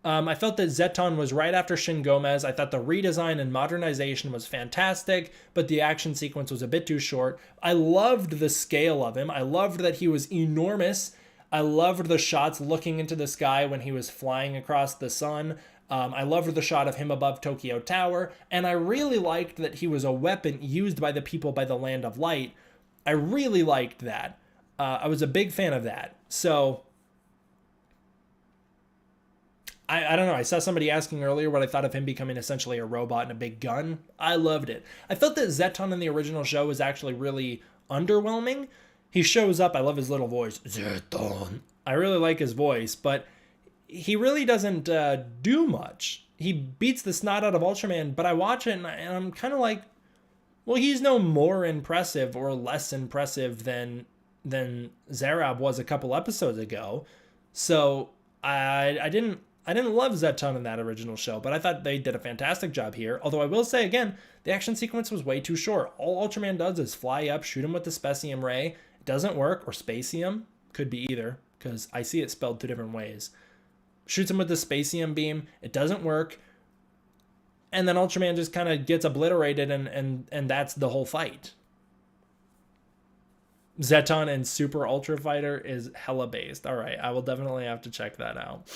I felt that Zeton was right after Shin Gomez. I thought the redesign and modernization was fantastic, but the action sequence was a bit too short. I loved the scale of him. I loved that he was enormous. I loved the shots looking into the sky when he was flying across the sun. I loved the shot of him above Tokyo Tower, and I really liked that he was a weapon used by the people by the Land of Light. I really liked that. I was a big fan of that. So I don't know. I saw somebody asking earlier what I thought of him becoming essentially a robot and a big gun. I loved it. I felt that Zeton in the original show was actually really underwhelming. He shows up. I love his little voice. Zeton. I really like his voice, but he really doesn't do much. He beats the snot out of Ultraman, but I watch it and I'm kind of like, well, he's no more impressive or less impressive than Zurab was a couple episodes ago. So I didn't love Zeton in that original show, but I thought they did a fantastic job here. Although I will say again, the action sequence was way too short. All Ultraman does is fly up, shoot him with the Specium Ray. It doesn't work, or Spacium. Could be either, because I see it spelled two different ways. Shoots him with the Spacium beam. It doesn't work. And then Ultraman just kind of gets obliterated, and that's the whole fight. Zeton and Super Ultra Fighter is hella based. All right, I will definitely have to check that out.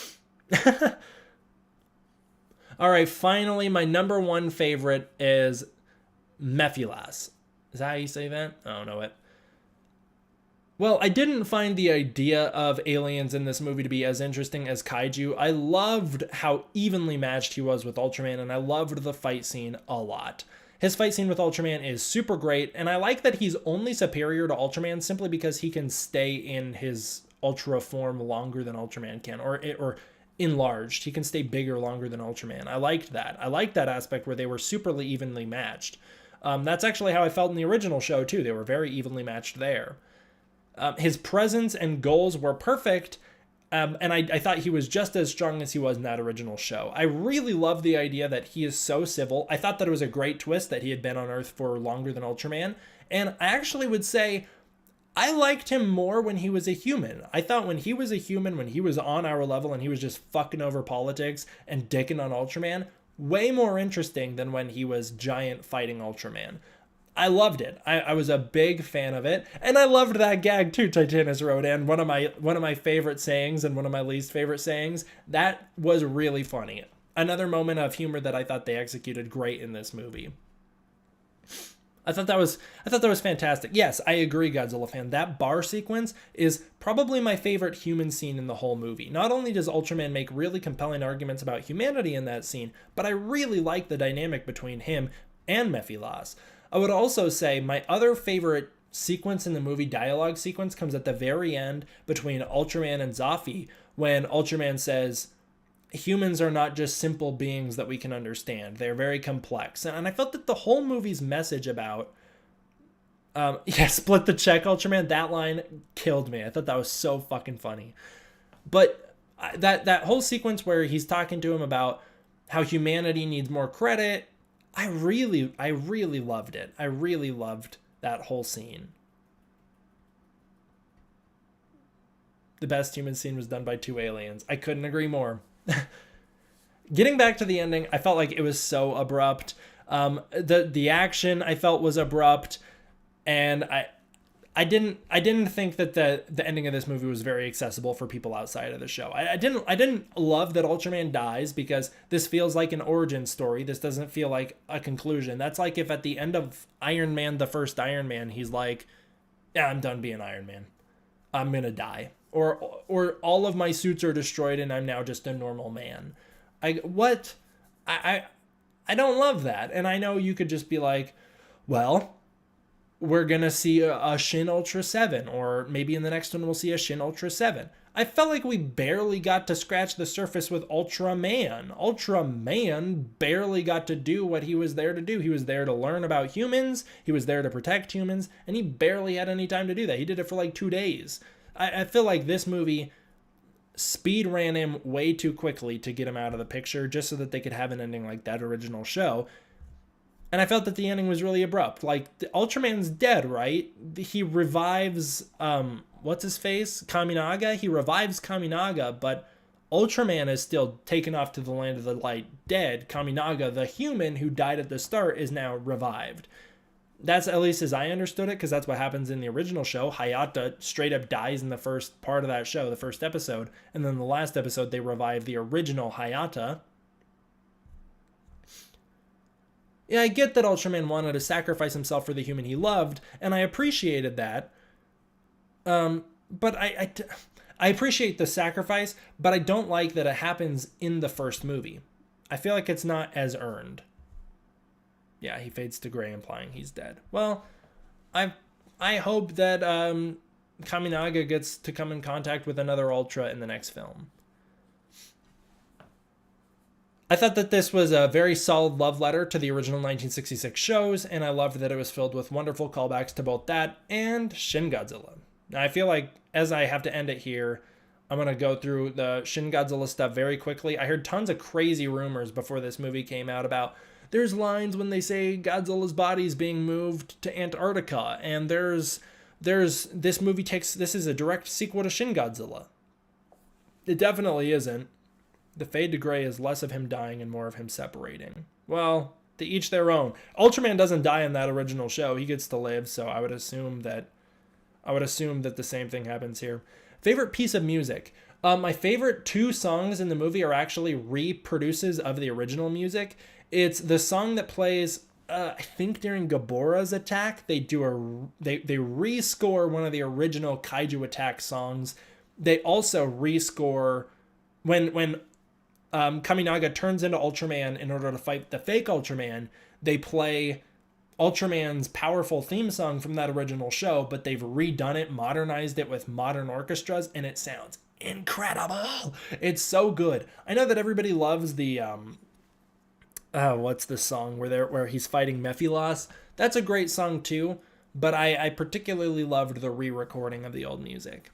All right, finally, my number one favorite is Mephilas. Is that how you say that? I don't know it. Well, I didn't find the idea of aliens in this movie to be as interesting as kaiju. I loved how evenly matched he was with Ultraman, and I loved the fight scene a lot. His fight scene with Ultraman is super great, and I like that he's only superior to Ultraman simply because he can stay in his Ultra form longer than Ultraman can, or enlarged. He can stay bigger longer than Ultraman. I liked that. I liked that aspect where they were super evenly matched. That's actually how I felt in the original show, too. They were very evenly matched there. His presence and goals were perfect, and I thought he was just as strong as he was in that original show. I really love the idea that he is so civil. I thought that it was a great twist that he had been on Earth for longer than Ultraman. And I actually would say I liked him more when he was a human. I thought when he was a human, when he was on our level and he was just fucking over politics and dicking on Ultraman, way more interesting than when he was giant fighting Ultraman. I loved it. I was a big fan of it, and I loved that gag too. Titanus wrote in one of my favorite sayings and one of my least favorite sayings. That was really funny. Another moment of humor that I thought they executed great in this movie. I thought that was fantastic. Yes, I agree, Godzilla fan. That bar sequence is probably my favorite human scene in the whole movie. Not only does Ultraman make really compelling arguments about humanity in that scene, but I really like the dynamic between him and Mephilas. I would also say my other favorite sequence in the movie, dialogue sequence, comes at the very end between Ultraman and Zafi, when Ultraman says, humans are not just simple beings that we can understand. They're very complex. And I felt that the whole movie's message about, split the check, Ultraman, that line killed me. I thought that was so fucking funny. But that whole sequence where he's talking to him about how humanity needs more credit, I really loved it. I really loved that whole scene. The best human scene was done by two aliens. I couldn't agree more. Getting back to the ending, I felt like it was so abrupt. The action I felt was abrupt, and I didn't think that the ending of this movie was very accessible for people outside of the show. I didn't love that Ultraman dies, because this feels like an origin story. This doesn't feel like a conclusion. That's like if at the end of Iron Man, the first Iron Man, he's like, yeah, I'm done being Iron Man. I'm gonna die. Or all of my suits are destroyed and I'm now just a normal man. I don't love that. And I know you could just be like, well, we're going to see a Shin Ultra 7, or maybe in the next one we'll see a Shin Ultra 7. I felt like we barely got to scratch the surface with Ultraman. Ultraman barely got to do what he was there to do. He was there to learn about humans, he was there to protect humans, and he barely had any time to do that. He did it for like 2 days. I feel like this movie speed ran him way too quickly to get him out of the picture, just so that they could have an ending like that original show. And I felt that the ending was really abrupt. Like, Ultraman's dead, right? He revives, what's his face? Kaminaga? He revives Kaminaga, but Ultraman is still taken off to the land of the light dead. Kaminaga, the human who died at the start, is now revived. That's at least as I understood it, because that's what happens in the original show. Hayata straight up dies in the first part of that show, the first episode. And then the last episode, they revive the original Hayata. Yeah, I get that Ultraman wanted to sacrifice himself for the human he loved, and I appreciated that. But I appreciate the sacrifice, but I don't like that it happens in the first movie. I feel like it's not as earned. Yeah, he fades to gray, implying he's dead. Well, I hope that Kaminaga gets to come in contact with another Ultra in the next film. I thought that this was a very solid love letter to the original 1966 shows, and I loved that it was filled with wonderful callbacks to both that and Shin Godzilla. Now, I feel like, as I have to end it here, I'm going to go through the Shin Godzilla stuff very quickly. I heard tons of crazy rumors before this movie came out about there's lines when they say Godzilla's body is being moved to Antarctica, and this is a direct sequel to Shin Godzilla. It definitely isn't. The fade to gray is less of him dying and more of him separating. Well, to each their own. Ultraman doesn't die in that original show. He gets to live, so I would assume that the same thing happens here. Favorite piece of music. My favorite 2 songs in the movie are actually reproduces of the original music. It's the song that plays, I think during Gabora's attack. They rescore one of the original Kaiju Attack songs. They also rescore when Kaminaga turns into Ultraman in order to fight the fake Ultraman. They play Ultraman's powerful theme song from that original show, but they've redone it, modernized it with modern orchestras, and it sounds incredible. It's so good. I know that everybody loves the what's the song where he's fighting Mephilos? That's a great song too, but I particularly loved the re-recording of the old music.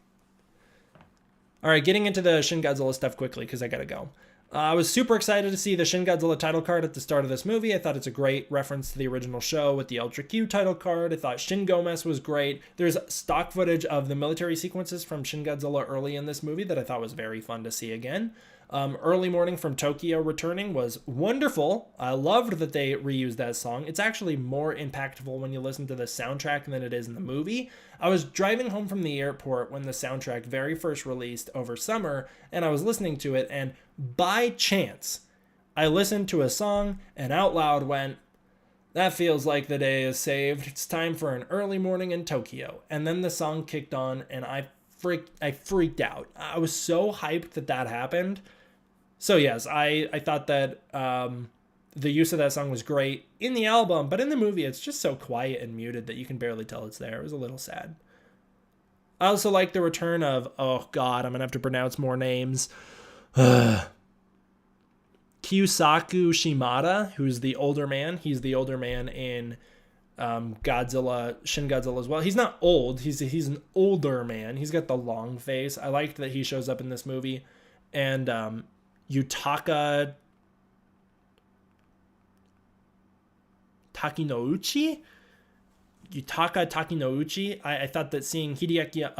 All right, getting into the Shin Godzilla stuff quickly because I gotta go. I was super excited to see the Shin Godzilla title card at the start of this movie. I thought it's a great reference to the original show with the Ultra Q title card. I thought Shin Gomez was great. There's stock footage of the military sequences from Shin Godzilla early in this movie that I thought was very fun to see again. Early Morning from Tokyo returning was wonderful. I loved that they reused that song. It's actually more impactful when you listen to the soundtrack than it is in the movie. I was driving home from the airport when the soundtrack very first released over summer, and I was listening to it, and by chance, I listened to a song and out loud went, "That feels like the day is saved. It's time for an early morning in Tokyo." And then the song kicked on, and I freaked out. I was so hyped that happened. So yes, I thought that the use of that song was great in the album, but in the movie it's just so quiet and muted that you can barely tell it's there. It was a little sad. I also like the return of, oh god, I'm gonna have to pronounce more names. Kyusaku Shimada, who's the older man. He's the older man in Godzilla, Shin Godzilla as well. He's not old. He's an older man. He's got the long face. I liked that he shows up in this movie. And Yutaka Takinouchi? Yutaka Takinouchi. I thought that seeing Hideki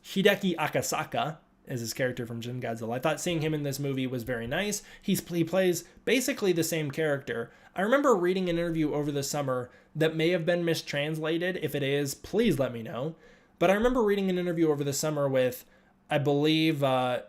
Akasaka as his character from Shin Godzilla, I thought seeing him in this movie was very nice. He plays basically the same character. I remember reading an interview over the summer that may have been mistranslated. If it is, please let me know. But I remember reading an interview over the summer with, I believe it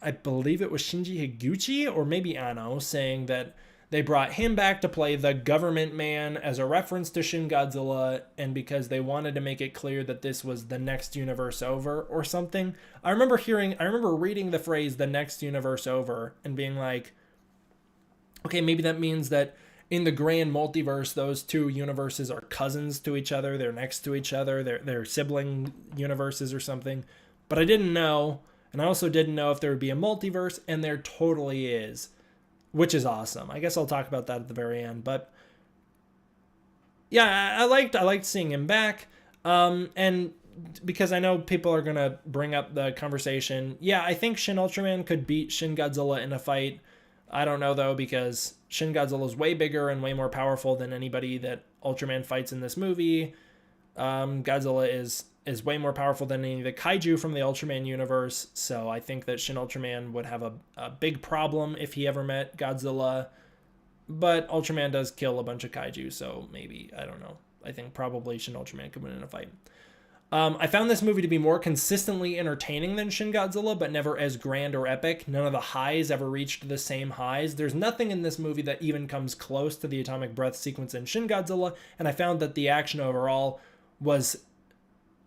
was Shinji Higuchi or maybe Anno, saying that they brought him back to play the government man as a reference to Shin Godzilla, and because they wanted to make it clear that this was the next universe over or something. I remember reading the phrase "the next universe over" and being like, okay, maybe that means that in the grand multiverse, those two universes are cousins to each other. They're next to each other. They're sibling universes or something. But I didn't know, and I also didn't know if there would be a multiverse, and there totally is, which is awesome. I guess I'll talk about that at the very end. But yeah, I liked seeing him back. And because I know people are gonna bring up the conversation, yeah, I think Shin Ultraman could beat Shin Godzilla in a fight. I don't know though, because Shin Godzilla is way bigger and way more powerful than anybody that Ultraman fights in this movie. Godzilla is way more powerful than any of the kaiju from the Ultraman universe, so I think that Shin Ultraman would have a big problem if he ever met Godzilla. But Ultraman does kill a bunch of kaiju, so maybe, I don't know. I think probably Shin Ultraman could win in a fight. I found this movie to be more consistently entertaining than Shin Godzilla, but never as grand or epic. None of the highs ever reached the same highs. There's nothing in this movie that even comes close to the atomic breath sequence in Shin Godzilla, and I found that the action overall was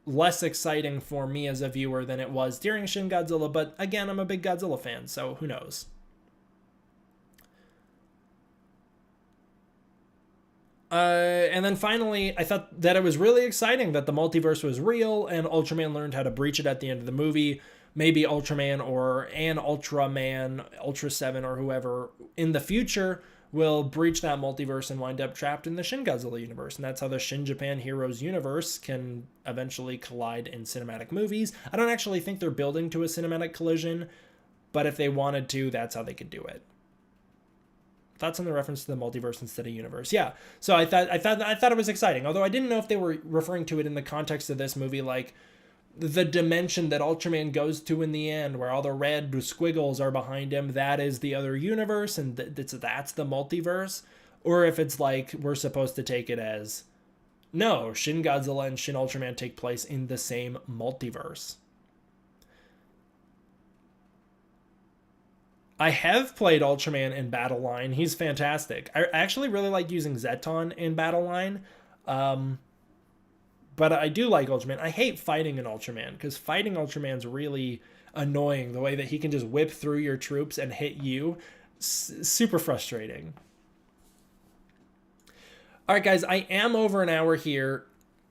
less exciting for me as a viewer than it was during Shin Godzilla, but again, I'm a big Godzilla fan, so who knows. And then finally, I thought that it was really exciting that the multiverse was real and Ultraman learned how to breach it at the end of the movie. Maybe Ultraman or an Ultraman, Ultra 7 or whoever in the future will breach that multiverse and wind up trapped in the Shin Godzilla universe. And that's how the Shin Japan Heroes universe can eventually collide in cinematic movies. I don't actually think they're building to a cinematic collision, but if they wanted to, that's how they could do it. Thoughts on the reference to the multiverse instead of universe? Yeah. So I thought it was exciting. Although I didn't know if they were referring to it in the context of this movie, like the dimension that Ultraman goes to in the end, where all the red squiggles are behind him, that is the other universe, and that's the multiverse. Or if it's like we're supposed to take it as, no, Shin Godzilla and Shin Ultraman take place in the same multiverse. I have played Ultraman in Battle Line. He's fantastic. I actually really like using Zeton in Battle Line. But I do like Ultraman. I hate fighting an Ultraman, because fighting Ultraman's really annoying. The way that he can just whip through your troops and hit you. Super frustrating. All right, guys, I am over an hour here,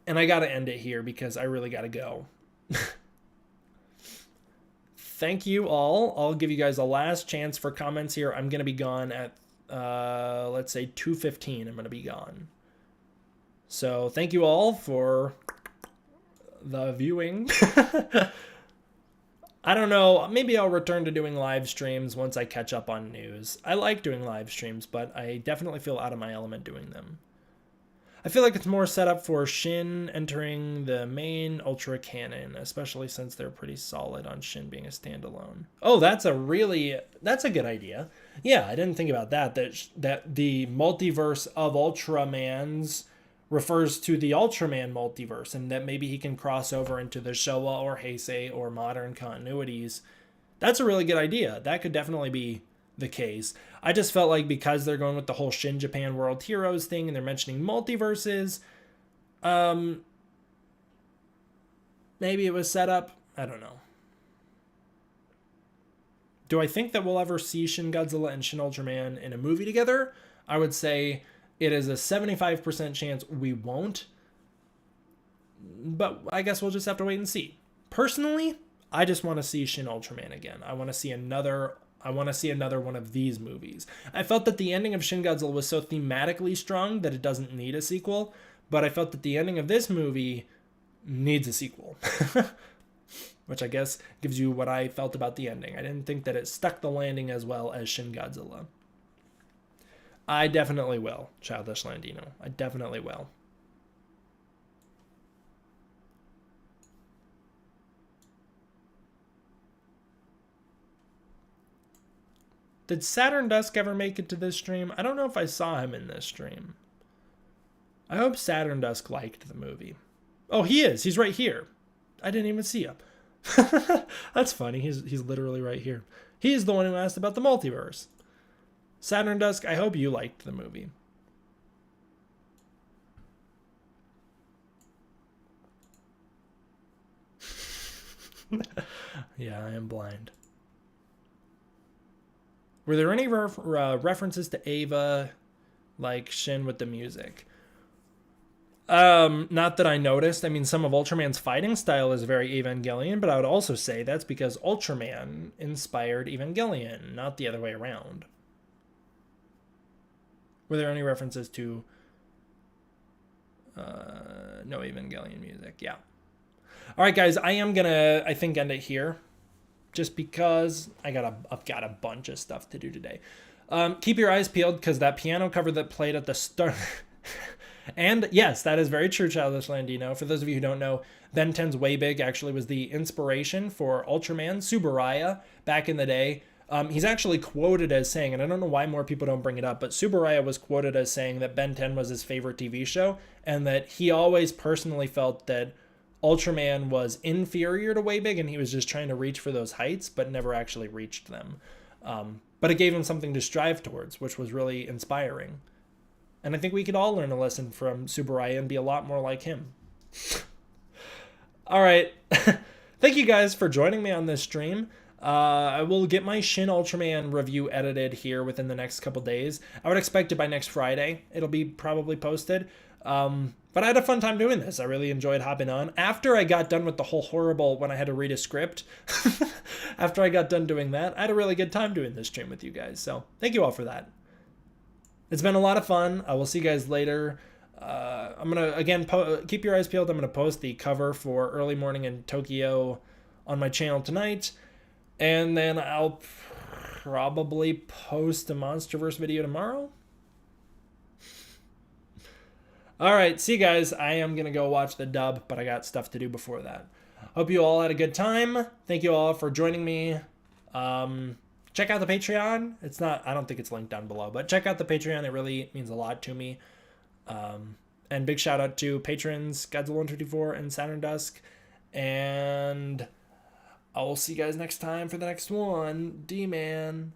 and I got to end it here because I really got to go. Thank you all. I'll give you guys a last chance for comments here. I'm going to be gone at, let's say, 2:15. I'm going to be gone. So thank you all for the viewing. I don't know. Maybe I'll return to doing live streams once I catch up on news. I like doing live streams, but I definitely feel out of my element doing them. I feel like it's more set up for Shin entering the main Ultra canon, especially since they're pretty solid on Shin being a standalone. Oh, that's a good idea. Yeah, I didn't think about that. That the multiverse of Ultramans refers to the Ultraman multiverse, and that maybe he can cross over into the Showa or Heisei or modern continuities. That's a really good idea. That could definitely be the case. I just felt like because they're going with the whole Shin Japan World Heroes thing and they're mentioning multiverses, maybe it was set up. I don't know. Do I think that we'll ever see Shin Godzilla and Shin Ultraman in a movie together? I would say it is a 75% chance we won't. But I guess we'll just have to wait and see. Personally, I just want to see Shin Ultraman again. I want to see another one of these movies. I felt that the ending of Shin Godzilla was so thematically strong that it doesn't need a sequel, but I felt that the ending of this movie needs a sequel. Which I guess gives you what I felt about the ending. I didn't think that it stuck the landing as well as Shin Godzilla. I definitely will, Childish Landino. I definitely will. Did Saturn Dusk ever make it to this stream? I don't know if I saw him in this stream. I hope Saturn Dusk liked the movie. Oh, he is. He's right here. I didn't even see him. That's funny. He's literally right here. He's the one who asked about the multiverse. Saturn Dusk, I hope you liked the movie. Yeah, I am blind. Were there any references to Ava, like Shin with the music? Not that I noticed. I mean, some of Ultraman's fighting style is very Evangelion, but I would also say that's because Ultraman inspired Evangelion, not the other way around. Were there any references to no Evangelion music? Yeah. All right, guys, I am gonna, I think, end it here, just because I've got a bunch of stuff to do today. Keep your eyes peeled because that piano cover that played at the start. And yes, that is very true, Childish Landino. For those of you who don't know, Ben 10's Way Big actually was the inspiration for Ultraman Subaraya back in the day. He's actually quoted as saying, and I don't know why more people don't bring it up, but Subaraya was quoted as saying that Ben 10 was his favorite TV show, and that he always personally felt that Ultraman was inferior to Way Big, and he was just trying to reach for those heights, but never actually reached them. But it gave him something to strive towards, which was really inspiring. And I think we could all learn a lesson from Subaraya and be a lot more like him. All right. Thank you guys for joining me on this stream. I will get my Shin Ultraman review edited here within the next couple days. I would expect it by next Friday. It'll be probably posted. But I had a fun time doing this. I really enjoyed hopping on. After I got done with the whole horrible when I had to read a script, after I got done doing that, I had a really good time doing this stream with you guys. So thank you all for that. It's been a lot of fun. I will see you guys later. I'm going to, again, keep your eyes peeled. I'm going to post the cover for Early Morning in Tokyo on my channel tonight. And then I'll probably post a MonsterVerse video tomorrow. All right, see you guys. I am going to go watch the dub, but I got stuff to do before that. Hope you all had a good time. Thank you all for joining me. Check out the Patreon. I don't think it's linked down below, but check out the Patreon. It really means a lot to me. And big shout out to patrons Godzilla154 and Saturn Dusk. And I will see you guys next time for the next one. D-Man.